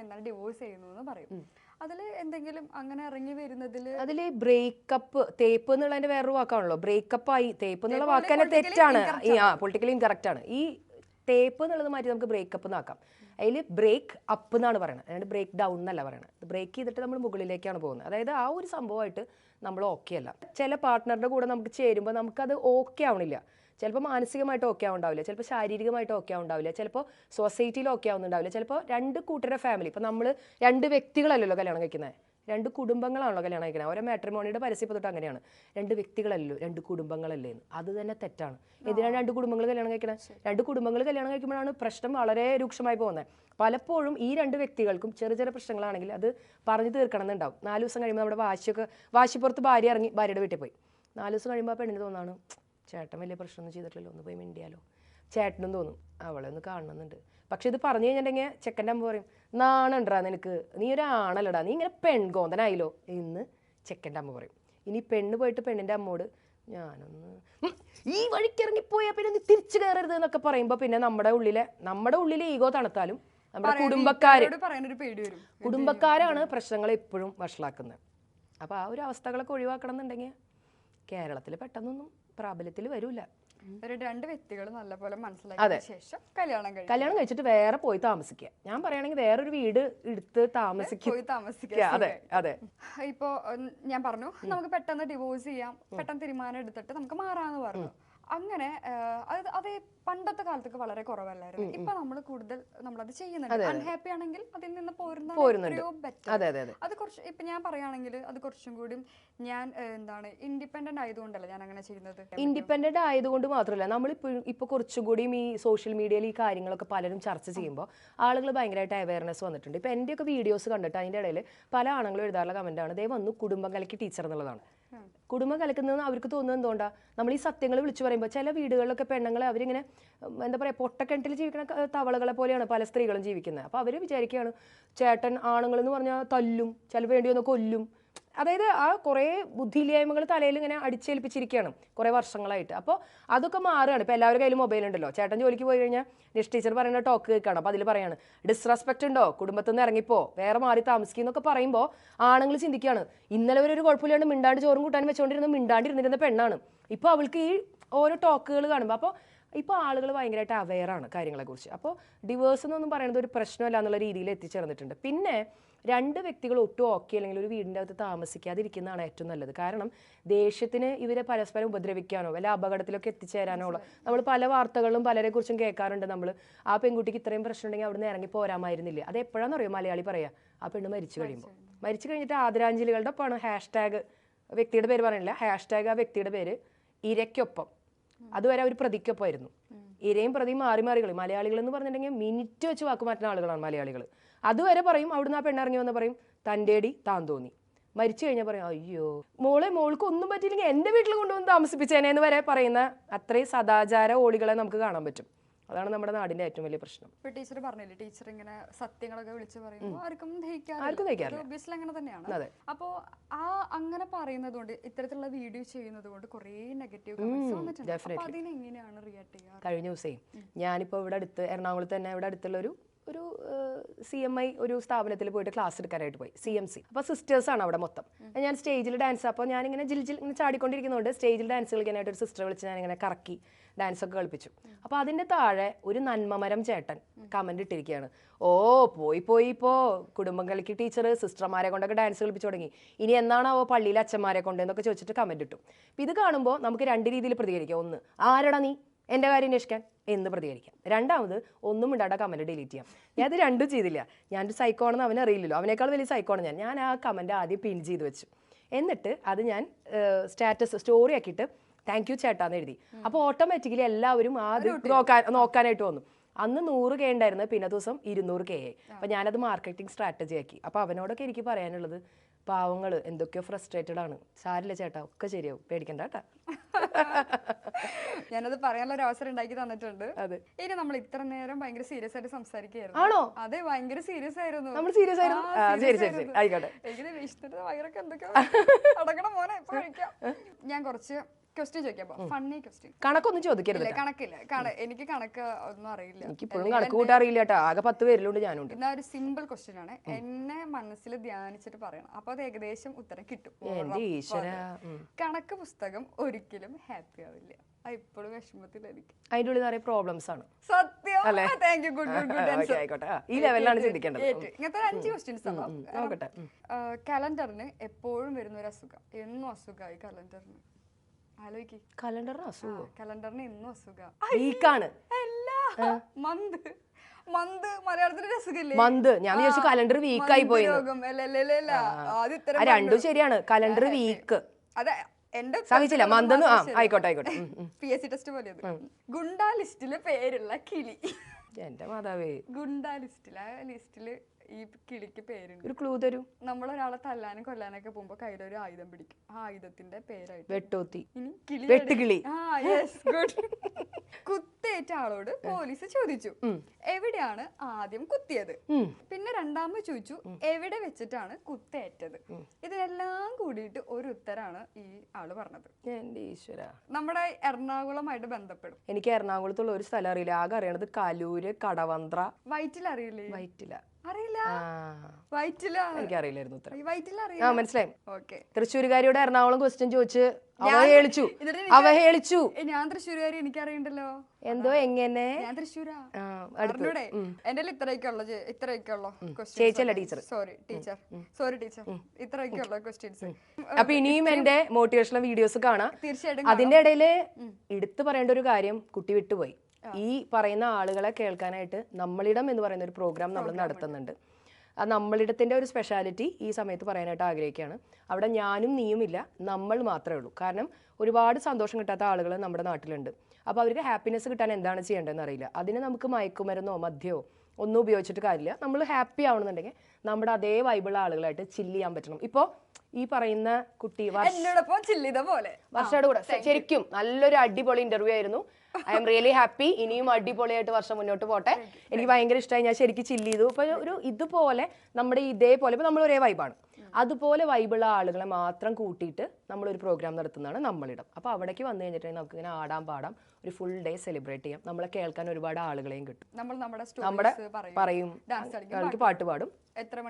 എന്താണ് ഡിവോഴ്സ് ചെയ്യുന്നു എന്ന് പറയും. അതില് എന്തെങ്കിലും അങ്ങനെ ഇറങ്ങി വരുന്നതില് അതില് ബ്രേക്കപ്പ്, തേപ്പ് എന്നുള്ളതിന്റെ വേറൊരു വാക്കാണല്ലോ. ബ്രേക്കപ്പ് ആയി, തേപ്പ് എന്നുള്ള വാക്ക് തന്നെ തെറ്റാണ്, പൊളിറ്റിക്കലി ഇൻകറക്റ്റ് ആണ്. ഈ തേപ്പ് എന്നുള്ളത് മാറ്റി നമുക്ക് ബ്രേക്കപ്പ് എന്നാക്കാം. അതിൽ ബ്രേക്ക് അപ്പ് എന്നാണ് പറയുന്നത്, അതായത് ബ്രേക്ക് ഡൗൺ എന്നല്ല പറയുന്നത്. ബ്രേക്ക് ചെയ്തിട്ട് നമ്മൾ മുകളിലേക്കാണ് പോകുന്നത്. അതായത് ആ ഒരു സംഭവമായിട്ട് നമ്മൾ ഓക്കെ അല്ല. ചില പാർട്ട്ണറുടെ കൂടെ നമുക്ക് ചേരുമ്പോൾ നമുക്കത് ഓക്കെ ആവണില്ല. ചിലപ്പോൾ മാനസികമായിട്ട് ഓക്കെ ആവുണ്ടാവില്ല, ചിലപ്പോൾ ശാരീരികമായിട്ട് ഓക്കെ ആവുണ്ടാവില്ല, ചിലപ്പോൾ സൊസൈറ്റിയിൽ ഓക്കെ ആവുന്നുണ്ടാവില്ല, ചിലപ്പോൾ രണ്ട് കൂട്ടരുടെ ഫാമിലി. ഇപ്പോൾ നമ്മൾ രണ്ട് വ്യക്തികളല്ലല്ലോ കല്യാണം കഴിക്കുന്നത്, രണ്ട് കുടുംബങ്ങളാണല്ലോ കല്യാണം കഴിക്കുന്നത്. ഓരോ മാട്രിമോണിയുടെ പരസ്യം തൊട്ട് അങ്ങനെയാണ്, രണ്ട് വ്യക്തികളല്ലോ രണ്ട് കുടുംബങ്ങളല്ലേ എന്ന്. അത് തന്നെ തെറ്റാണ്. എന്തിനാണ് രണ്ട് കുടുംബങ്ങൾ കല്യാണം കഴിക്കുന്നത്? രണ്ട് കുടുംബങ്ങൾ കല്യാണം കഴിക്കുമ്പോഴാണ് പ്രശ്നം വളരെ രൂക്ഷമായി പോകുന്നത്. പലപ്പോഴും ഈ രണ്ട് വ്യക്തികൾക്കും ചെറിയ പ്രശ്നങ്ങളാണെങ്കിൽ അത് പറഞ്ഞു തീർക്കണം എന്നുണ്ടാവും. 4 ദിവസം കഴിയുമ്പോൾ നമ്മുടെ വാശിപ്പുറത്ത് ഭാര്യ ഇറങ്ങി ഭാര്യയുടെ വീട്ടിൽ പോയി. 4 ദിവസം കഴിയുമ്പോൾ ആ പെണ്ണിന് തോന്നാണ് ചേട്ടൻ വലിയ പ്രശ്നമൊന്നും ചെയ്തിട്ടില്ലല്ലോ, ഒന്ന് പോയി മിണ്ടിയാലോ. ചേട്ടനും തോന്നും അവളെ ഒന്ന് കാണണമെന്നുണ്ട്. പക്ഷെ ഇത് പറഞ്ഞു കഴിഞ്ഞിട്ടുണ്ടെങ്കിൽ ചെക്കൻ്റെ അമ്മ പറയും നാണണ്ടാ നിനക്ക്, നീ ഒരാണല്ലടാ, നീ ഇങ്ങനെ പെൺകോന്തനായില്ലോ എന്ന് ചെക്കൻ്റെ അമ്മ പറയും. ഇനി പെണ്ണ് പോയിട്ട് പെണ്ണിൻ്റെ അമ്മോട് ഞാനൊന്ന് ഈ വഴിക്ക് ഇറങ്ങിപ്പോയാൽ പിന്നെ നീ തിരിച്ചു കയറരുത് എന്നൊക്കെ പറയുമ്പോൾ പിന്നെ നമ്മുടെ ഉള്ളിലെ ഈഗോ തണുത്താലും നമ്മുടെ കുടുംബക്കാരാണ് പ്രശ്നങ്ങൾ എപ്പോഴും വഷളാക്കുന്നത്. അപ്പോൾ ആ ഒരു അവസ്ഥകളൊക്കെ ഒഴിവാക്കണം എന്നുണ്ടെങ്കിൽ കേരളത്തിൽ പെട്ടെന്നൊന്നും പ്രാബല്യത്തിൽ വരൂല. ഒരു രണ്ട് വ്യക്തികൾ നല്ലപോലെ മനസ്സിലാക്കിയ ശേഷം കല്യാണം കഴിച്ചിട്ട് വേറെ പോയി താമസിക്കുക. ഞാൻ പറയുകയാണെങ്കിൽ വേറൊരു വീട് എടുത്ത് താമസിക്കുക. അതെ. ഇപ്പോ ഞാൻ പറഞ്ഞു നമുക്ക് പെട്ടെന്ന് ഡിവോഴ്സ് ചെയ്യാം, പെട്ടെന്ന് തീരുമാനം എടുത്തിട്ട് നമുക്ക് മാറാന്ന് പറഞ്ഞു. അങ്ങനെ അത് പണ്ടത്തെ കാലത്തൊക്കെ വളരെ കുറവല്ലായിരുന്നു. ഇപ്പൊ നമ്മൾ കൂടുതൽ നമ്മളത് ചെയ്യുന്നുണ്ട്. അൺഹാപ്പി ആണെങ്കിൽ അതിൽ നിന്ന് അത് കുറച്ച് ഇപ്പൊ ഞാൻ പറയുകയാണെങ്കിൽ അത് കുറച്ചും കൂടി ഞാൻ എന്താണ് ഇൻഡിപെൻഡന്റ് ആയതുകൊണ്ടല്ല ഞാൻ അങ്ങനെ ചെയ്യുന്നത്. ഇൻഡിപെൻഡന്റ് ആയതുകൊണ്ട് മാത്രമല്ല, നമ്മളിപ്പോൾ കുറച്ചും കൂടിയും ഈ സോഷ്യൽ മീഡിയയിൽ ഈ കാര്യങ്ങളൊക്കെ പലരും ചർച്ച ചെയ്യുമ്പോൾ ആളുകൾ ഭയങ്കരമായിട്ട് അവയർനെസ് വന്നിട്ടുണ്ട്. ഇപ്പൊ എന്റെയൊക്കെ വീഡിയോസ് കണ്ടിട്ട് അതിന്റെ ഇടയിൽ പല ആണുങ്ങളും എഴുതാറുള്ള കമന്റാണ് ദേ വന്നു കുടുംബം കലക്കി ടീച്ചർ എന്നുള്ളതാണ്. കുടുംബം കലക്കുന്നതെന്ന് അവർക്ക് തോന്നുന്നത് എന്തുകൊണ്ടാണ്? നമ്മൾ ഈ സത്യങ്ങൾ വിളിച്ചു പറയുമ്പോൾ ചില വീടുകളിലൊക്കെ പെണ്ണുങ്ങളെ അവരിങ്ങനെ എന്താ പറയുക പൊട്ടക്കിണറ്റിൽ ജീവിക്കുന്ന തവളകളെ പോലെയാണ് പല സ്ത്രീകളും ജീവിക്കുന്നത്. അപ്പോൾ അവർ വിചാരിക്കുകയാണ് ചേട്ടൻ ആണുങ്ങളെന്ന് പറഞ്ഞാൽ തല്ലും, ചിലപ്പോൾ വേണ്ടി വന്ന് കൊല്ലും. അതായത് ആ കുറേ ബുദ്ധിയില്ലായ്മകൾ തലയിൽ ഇങ്ങനെ അടിച്ചേൽപ്പിച്ചിരിക്കുകയാണ് കുറേ വർഷങ്ങളായിട്ട്. അപ്പോൾ അതൊക്കെ മാറുകയാണ്. ഇപ്പോൾ എല്ലാവരുടെ കയ്യിലും മൊബൈൽ ഉണ്ടല്ലോ. ചേട്ടൻ ജോലിക്ക് പോയി കഴിഞ്ഞാൽ നിഷ് ടീച്ചർ പറയുന്ന ടോക്ക് കേൾക്കുകയാണ്. അപ്പോൾ അതിൽ പറയാണ് ഡിസ്റെസ്പെക്റ്റ് ഉണ്ടോ, കുടുംബത്തിൽ നിന്ന് ഇറങ്ങിപ്പോ, വേറെ മാറി താമസിക്കും എന്നൊക്കെ പറയുമ്പോൾ ആണുങ്ങൾ ചിന്തിക്കുകയാണ് ഇന്നലെ വരെ ഒരു കുഴപ്പമില്ലാണ്ട് മിണ്ടാണ്ട് ചോറും കൂട്ടാനും മിണ്ടാണ്ടിരുന്നിരുന്ന പെണ്ണാണ്. ഇപ്പോൾ അവൾക്ക് ഈ ഓരോ ടോക്കുകൾ കാണുമ്പോൾ അപ്പോൾ ഇപ്പോൾ ആളുകൾ ഭയങ്കരമായിട്ട് അവെയറാണ് കാര്യങ്ങളെക്കുറിച്ച്. അപ്പോൾ ഡിവോഴ്സ് എന്നൊന്നും പറയുന്നത് ഒരു പ്രശ്നമല്ല എന്നുള്ള രീതിയിൽ എത്തിച്ചേർന്നിട്ടുണ്ട്. പിന്നെ രണ്ട് വ്യക്തികൾ ഒട്ടും ഓക്കെ അല്ലെങ്കിൽ ഒരു വീടിൻ്റെ അകത്ത് താമസിക്കാതിരിക്കുന്നതാണ് ഏറ്റവും നല്ലത്. കാരണം ദേഷ്യത്തിന് ഇവരെ പരസ്പരം ഉപദ്രവിക്കാനോ വല്ല അപകടത്തിലൊക്കെ എത്തിച്ചേരാനോ ഉള്ള നമ്മൾ പല വാർത്തകളിലും പലരെക്കുറിച്ചും കേൾക്കാറുണ്ട്. നമ്മൾ ആ പെൺകുട്ടിക്ക് ഇത്രയും പ്രശ്നം ഉണ്ടെങ്കിൽ അവിടുന്ന് ഇറങ്ങി പോരാമായിരുന്നില്ലേ. അത് എപ്പോഴാണെന്ന് അറിയോ മലയാളി പറയാ, ആ പെണ്ണ് മരിച്ചു കഴിയുമ്പോൾ. മരിച്ചു കഴിഞ്ഞിട്ട് ആദരാഞ്ജലികളുടെ ഒപ്പമാണ് #, വ്യക്തിയുടെ പേര് പറയണില്ല, #, ആ വ്യക്തിയുടെ പേര് ഇരയ്ക്കൊപ്പം. അതുവരെ അവർ പ്രതിക്കൊപ്പമായിരുന്നു. ഇരയും പ്രതിയും മാറി മാറി കളി. മലയാളികൾ എന്ന് പറഞ്ഞിട്ടുണ്ടെങ്കിൽ മിനിറ്റ് വെച്ച് വാക്ക് മാറ്റുന്ന ആളുകളാണ് മലയാളികൾ. അതുവരെ പറയും, അവിടുന്ന് ആ പെണ്ണിറങ്ങി വന്ന് പറയും തൻ്റെടി താൻ തോന്നി. മരിച്ചു കഴിഞ്ഞാൽ പറയും അയ്യോ മോൾക്ക് ഒന്നും പറ്റിയില്ലെങ്കിൽ എൻ്റെ വീട്ടിൽ കൊണ്ടുവന്ന് താമസിപ്പിച്ചേനെന്ന് വരെ പറയുന്ന അത്രയും സദാചാര ഓളികളെ നമുക്ക് കാണാൻ പറ്റും. അതാണ് നമ്മുടെ നാടിന്റെ ഏറ്റവും വലിയ പ്രശ്നം. ഇപ്പൊ ടീച്ചർ പറഞ്ഞില്ലേ, ടീച്ചർ ഇങ്ങനെ സത്യങ്ങളൊക്കെ വിളിച്ച് പറയുമ്പോൾ ആർക്കും ദഹിക്കാറില്ല. അങ്ങനെ തന്നെയാണ്. അപ്പോ ആ അങ്ങനെ പറയുന്നത് കൊണ്ട്, ഇത്തരത്തിലുള്ള വീഡിയോ ചെയ്യുന്നത് കൊണ്ട് കുറെ നെഗറ്റീവ് കമന്റ്സ് വന്നിട്ടുണ്ട്. അപ്പൊ അതിനെങ്ങനെയാണ് റിയാക്ട് ചെയ്യുക? കഴിഞ്ഞ ദിവസേ ഞാനിപ്പോ ഇവിടെ അടുത്ത് എറണാകുളത്ത് തന്നെ ഇവിടെ അടുത്തുള്ള ഒരു CMI ഒരു സ്ഥാപനത്തിൽ പോയിട്ട് ക്ലാസ് എടുക്കാനായിട്ട് പോയി, CMC. അപ്പോൾ സിസ്റ്റേഴ്സാണ് അവിടെ മൊത്തം. ഞാൻ സ്റ്റേജിൽ ഡാൻസ്, അപ്പോൾ ഞാനിങ്ങനെ ഇങ്ങനെ ചാടിക്കൊണ്ടിരിക്കുന്നതുകൊണ്ട് സ്റ്റേജിൽ ഡാൻസ് കളിക്കാനായിട്ട് ഒരു സിസ്റ്റർ വിളിച്ച് ഞാനിങ്ങനെ കറക്കി ഡാൻസൊക്കെ കളിപ്പിച്ചു. അപ്പോൾ അതിൻ്റെ താഴെ ഒരു നന്മമരം ചേട്ടൻ കമൻറ്റ് ഇട്ടിരിക്കുകയാണ്, പോയി ഇപ്പോൾ കുടുംബം കളിക്ക് ടീച്ചർ സിസ്റ്റർമാരെ കൊണ്ടൊക്കെ ഡാൻസ് കളിപ്പിച്ചു തുടങ്ങി, ഇനി എന്നാണാവോ പള്ളിയിൽ അച്ഛന്മാരെ കൊണ്ട് എന്നൊക്കെ ചോദിച്ചിട്ട് കമൻറ്റ് ഇട്ടു. അപ്പോൾ ഇത് കാണുമ്പോൾ നമുക്ക് രണ്ട് രീതിയിൽ പ്രതികരിക്കാം. ഒന്ന്, ആരടാ നീ എൻ്റെ കാര്യം അന്വേഷിക്കാൻ എന്ന് പ്രതികരിക്കാം. രണ്ടാമത്, ഒന്നും ഇണ്ടാണ്ട കമൻറ്റ് ഡിലീറ്റ് ചെയ്യാം. ഞാൻ ഇത് രണ്ടും ചെയ്തില്ല. ഞാനൊരു സൈക്കോ ആണെന്ന് അവനെ അറിയില്ലല്ലോ, അവനേക്കാൾ വലിയ സൈക്കോ ആണ് ഞാൻ ആ കമൻറ്റ് ആദ്യം പിൻ ചെയ്ത് വെച്ചു. എന്നിട്ട് അത് ഞാൻ സ്റ്റാറ്റസ് സ്റ്റോറി ആക്കിയിട്ട് താങ്ക് യു ചേട്ടാന്ന് എഴുതി. അപ്പോൾ ഓട്ടോമാറ്റിക്കലി എല്ലാവരും ആദ്യം നോക്കാനായിട്ട് വന്നു. അന്ന് 100K ഉണ്ടായിരുന്നു, പിന്നെ ദിവസം 200K ആയി. അപ്പോൾ ഞാനത് മാർക്കറ്റിംഗ് സ്ട്രാറ്റജി ആക്കി. അപ്പോൾ അവനോടൊക്കെ എനിക്ക് പറയാനുള്ളത്, പാവങ്ങൾ എന്തൊക്കെയോ ഫ്രസ്ട്രേറ്റഡ് ആണ്, സാരില്ല ചേട്ടാ ഒക്കെ ശരിയാവും, പേടിക്കണ്ട കേട്ടാ. ഞാനത് പറയാനുള്ള ഒരു അവസരം ഉണ്ടാക്കി തന്നിട്ടുണ്ട്. അതെ. ഇനി നമ്മൾ ഇത്ര നേരം ഭയങ്കര സീരിയസ് ആയിട്ട് സംസാരിക്കുകയായിരുന്നു. ആണോ? അതെ, ഭയങ്കര സീരിയസ് ആയിരുന്നു. നമ്മൾ സീരിയസ് ആയിരുന്നു. ആയിക്കോട്ടെ. എനിക്ക് വിഷ്ണുവിന്റെ വയറൊക്കെ എന്തൊക്കെയോ അടക്കണം മോനെ, ഇപ്പൊ കഴിക്കാം. ഞാൻ കുറച്ച് ക്വസ്റ്റ്യൻ ചോദിക്കാം, ഫണ്ണി ക്വസ്റ്റ്യൻ. കണക്കൊന്നും ചോദിക്കരുത്. കണക്കില്ല, എനിക്ക് കണക്ക് ഒന്നും അറിയില്ല. എനിക്കിപ്പോഴും കണക്ക് കൂട്ടാറിയില്ല കേട്ടോ, ആകെ 10 പേരിലുണ്ട് ഞാനുണ്ട്. എന്നാ ഒരു സിമ്പിൾ ക്വസ്റ്റ്യൻ ആണ്, എന്നെ മനസ്സിൽ ധ്യാനിച്ചിട്ട് പറയണം, അപ്പൊ അത് ഏകദേശം ഉത്തരം കിട്ടും. കണക്ക് പുസ്തകം ഒരിക്കലും ഹാപ്പി ആവില്ല, ഇപ്പോഴും വിഷമത്തിലായിരിക്കും. അതിന്റെ ഉള്ളിൽ നിറയെ പ്രോബ്ലംസ് ആണ്. സത്യം. Thank you. ഈ ലെവലിലാണ് ചിന്തിക്കേണ്ടത്. ഇങ്ങനത്തെ 5 ക്വസ്റ്റ്യൻസ്. കലണ്ടറിന് എപ്പോഴും വരുന്ന ഒരു അസുഖം, എന്നും അസുഖമായി കലണ്ടറിന്. കലണ്ടറിന് അസുഖം? കലണ്ടറിന് എന്നും അസുഖം. മന്ത് മലയാളത്തിലൊരു അസുഖല്ലേ മന്ത്? ഞാൻ വിചാരിച്ചു കലണ്ടർ വീക്ക് ആയി പോയി. രണ്ടും ശരിയാണ്. കലണ്ടർ വീക്ക് അതെ, എന്റെ സഹിച്ചില്ല. മന്തെന്ന് ആയിക്കോട്ടെ. PSC ടെസ്റ്റ് പോലെ. ഗുണ്ടാ ലിസ്റ്റില് പേരുള്ള കിളി. എന്റെ മാതാവേ, ഗുണ്ടാ ലിസ്റ്റില് ഈ കിളിക്ക് പേരുണ്ട്. ഒരു ക്ലൂ തരൂ. നമ്മളൊരാളെ തല്ലാനും കൊല്ലാനൊക്കെ പോകുമ്പോ കയ്യിലൊരു ആയുധം പിടിക്കും, ആ ആയുധത്തിന്റെ പേരായിട്ട് വെട്ടോത്തി. ഇനി വെട്ടുകിളി. കുത്തേറ്റ ആളോട് പോലീസ് ചോദിച്ചു എവിടെയാണ് ആദ്യം കുത്തിയത്. പിന്നെ രണ്ടാമത് ചോദിച്ചു എവിടെ വെച്ചിട്ടാണ് കുത്തേറ്റത്. ഇതിനെല്ലാം കൂടിയിട്ട് ഒരു ഉത്തരാണ് ഈ ആള് പറഞ്ഞത്. എന്റെ ഈശ്വര, നമ്മുടെ എറണാകുളമായിട്ട് ബന്ധപ്പെടും. എനിക്ക് എറണാകുളത്തുള്ള ഒരു സ്ഥലം അറിയില്ല, ആകെ അറിയണത് കലൂര്, കടവന്ത്ര. വൈറ്റില അറിയില്ലേ? വൈറ്റില അറിയില്ല. വൈറ്റില എനിക്കറിയില്ലായിരുന്നു ഉത്തരം. വൈറ്റില ആ മനസ്സിലായി. ഓക്കെ. തൃശ്ശൂരുകാരിയോട് എറണാകുളം ക്വസ്റ്റ്യൻ ചോദിച്ച് അവഹേളിച്ചു. ഞാൻ തൃശ്ശൂരുകാരി, എനിക്കറിയണ്ടല്ലോ. എന്തോ എങ്ങനെ? ഞാൻ തൃശ്ശൂരാ. എന്റെ ഇത്രയൊക്കെയുള്ളൂ ചേച്ചിയല്ല ടീച്ചർ. സോറി ടീച്ചർ, ഇത്രയൊക്കെയുള്ള ക്വസ്റ്റ്യൻസ്. അപ്പൊ ഇനിയും എന്റെ മോട്ടിവേഷണൽ വീഡിയോസ് കാണാം തീർച്ചയായിട്ടും. അതിന്റെ ഇടയിൽ എടുത്തു പറയേണ്ട ഒരു കാര്യം കുട്ടി വിട്ടുപോയി. ഈ പറയുന്ന ആളുകളെ കേൾക്കാനായിട്ട് നമ്മളിടം എന്ന് പറയുന്ന ഒരു പ്രോഗ്രാം നമ്മൾ നടത്തുന്നുണ്ട്. ആ നമ്മളിടത്തിൻ്റെ ഒരു സ്പെഷ്യാലിറ്റി ഈ സമയത്ത് പറയാനായിട്ട് ആഗ്രഹിക്കുകയാണ്. അവിടെ ഞാനും നീയും ഇല്ല, നമ്മൾ മാത്രമേ ഉള്ളൂ. കാരണം ഒരുപാട് സന്തോഷം കിട്ടാത്ത ആളുകൾ നമ്മുടെ നാട്ടിലുണ്ട്. അപ്പോൾ അവർക്ക് ഹാപ്പിനെസ് കിട്ടാൻ എന്താണ് ചെയ്യേണ്ടതെന്ന് അറിയില്ല. അതിന് നമുക്ക് മയക്കുമരുന്നോ മദ്യമോ ഒന്നും ഉപയോഗിച്ചിട്ട് കാര്യമില്ല. നമ്മൾ ഹാപ്പി ആവണമെന്നുണ്ടെങ്കിൽ നമ്മുടെ അതേ വൈബിളുള്ള ആളുകളായിട്ട് ചില്ല് ചെയ്യാൻ പറ്റണം. ഇപ്പോൾ ഈ പറയുന്ന കുട്ടി വർഷയുടെ കൂടെ ശരിക്കും നല്ലൊരു അടിപൊളി ഇന്റർവ്യൂ ആയിരുന്നു. I am really happy. ഇനിയും അടിപൊളിയായിട്ട് വർഷം മുന്നോട്ട് പോട്ടെ. എനിക്ക് ഭയങ്കര ഇഷ്ടമായി. ഞാൻ ശരിക്കും ചില്ല് ചെയ്തു. ഇപ്പൊ ഒരു ഇതുപോലെ നമ്മുടെ ഇതേപോലെ ഇപ്പൊ നമ്മൾ ഒരേ വൈബാണ്, അതുപോലെ വൈബുള്ള ആളുകളെ മാത്രം കൂട്ടിയിട്ട് നമ്മളൊരു പ്രോഗ്രാം നടത്തുന്നതാണ് നമ്മളിടം. അപ്പോൾ അവിടേക്ക് വന്നു കഴിഞ്ഞിട്ടുണ്ടെങ്കിൽ നമുക്ക് ഇങ്ങനെ ആടാൻ പാടാം, ഒരു ഫുൾ ഡേ സെലിബ്രേറ്റ് ചെയ്യാം. നമ്മളെ കേൾക്കാൻ ഒരുപാട് ആളുകളെയും കിട്ടും. നമ്മുടെ പറയും, എനിക്ക് പാട്ട് പാടും.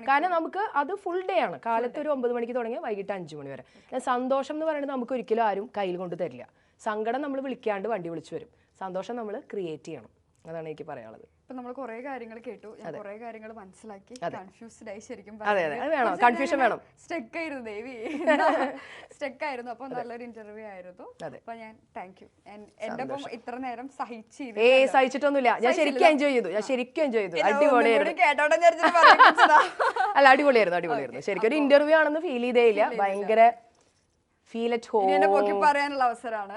കാരണം നമുക്ക് അത് ഫുൾ ഡേ ആണ്. കാലത്ത് ഒരു 9 മണിക്ക് തുടങ്ങി വൈകിട്ട് 5 മണി വരെ. സന്തോഷം എന്ന് പറയുന്നത് നമുക്ക് ഒരിക്കലും ആരും കയ്യിൽ കൊണ്ട് തരില്ല. സങ്കടം നമ്മൾ വിളിക്കാണ്ട് വണ്ടി വിളിച്ചു വരും. സന്തോഷം നമ്മൾ ക്രിയേറ്റ് ചെയ്യണം. അതാണ് എനിക്ക് പറയാനുള്ളത്. ഇപ്പൊ നമ്മൾ കുറെ കാര്യങ്ങൾ കേട്ടു, ഞാൻ കുറെ കാര്യങ്ങൾ മനസ്സിലാക്കി, കൺഫ്യൂസ്ഡ് ആയി ശരിക്കും. അതെ അത് വേണം, കൺഫ്യൂഷൻ വേണം. സ്റ്റക്ക് ആയിരുന്നു ദേവി, സ്റ്റക്ക് ആയിരുന്നു. അപ്പൊ നല്ലൊരു ഇന്റർവ്യൂ ആയിരുന്നു. അപ്പൊ ഞാൻ താങ്ക് യു. എന്റെ ഒപ്പം ഇത്ര നേരം സഹിച്ചിരുന്നു. സഹിച്ചിട്ടൊന്നുമില്ല, ഞാൻ ശരിക്കും എൻജോയ് ചെയ്തു, അടിപൊളിയായിരുന്നു. കേട്ടോടെ അല്ല അടിപൊളിയായിരുന്നു ശരിക്കും. ഒരു ഇന്റർവ്യൂ ആണെന്ന് ഫീൽ ചെയ്തേ ഇല്ല, ഭയങ്കര ഫീൽ അറ്റ് ഹോം, പറയാനുള്ള അവസരമാണ്.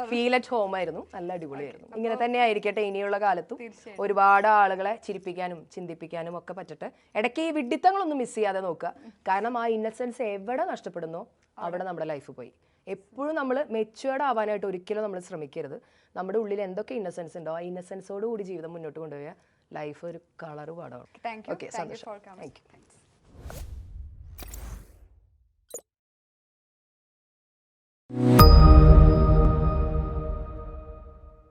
ഫീൽ അറ്റ് ഹോം ആയിരുന്നു, നല്ല അടിപൊളിയായിരുന്നു. ഇങ്ങനെ തന്നെ ആയിരിക്കട്ടെ ഇനിയുള്ള കാലത്തും. ഒരുപാട് ആളുകളെ ചിരിപ്പിക്കാനും ചിന്തിപ്പിക്കാനും ഒക്കെ പറ്റട്ടെ. ഇടയ്ക്ക് ഈ വിഡിത്തങ്ങളൊന്നും മിസ് ചെയ്യാതെ നോക്കുക, കാരണം ആ ഇന്നസെൻസ് എവിടെ നഷ്ടപ്പെടുന്നോ അവിടെ നമ്മുടെ ലൈഫ് പോയി. എപ്പോഴും നമ്മൾ മെച്യൂർഡ് ആവാനായിട്ട് ഒരിക്കലും നമ്മൾ ശ്രമിക്കരുത്. നമ്മുടെ ഉള്ളിൽ എന്തൊക്കെ ഇന്നസെൻസ് ഉണ്ടോ ആ ഇന്നസെൻസോട് കൂടി ജീവിതം മുന്നോട്ട് കൊണ്ടുപോയാൽ ലൈഫ് ഒരു കളറ് പാടാണ്. Thank you. ഓക്കെ, സന്തോഷം. Thank you.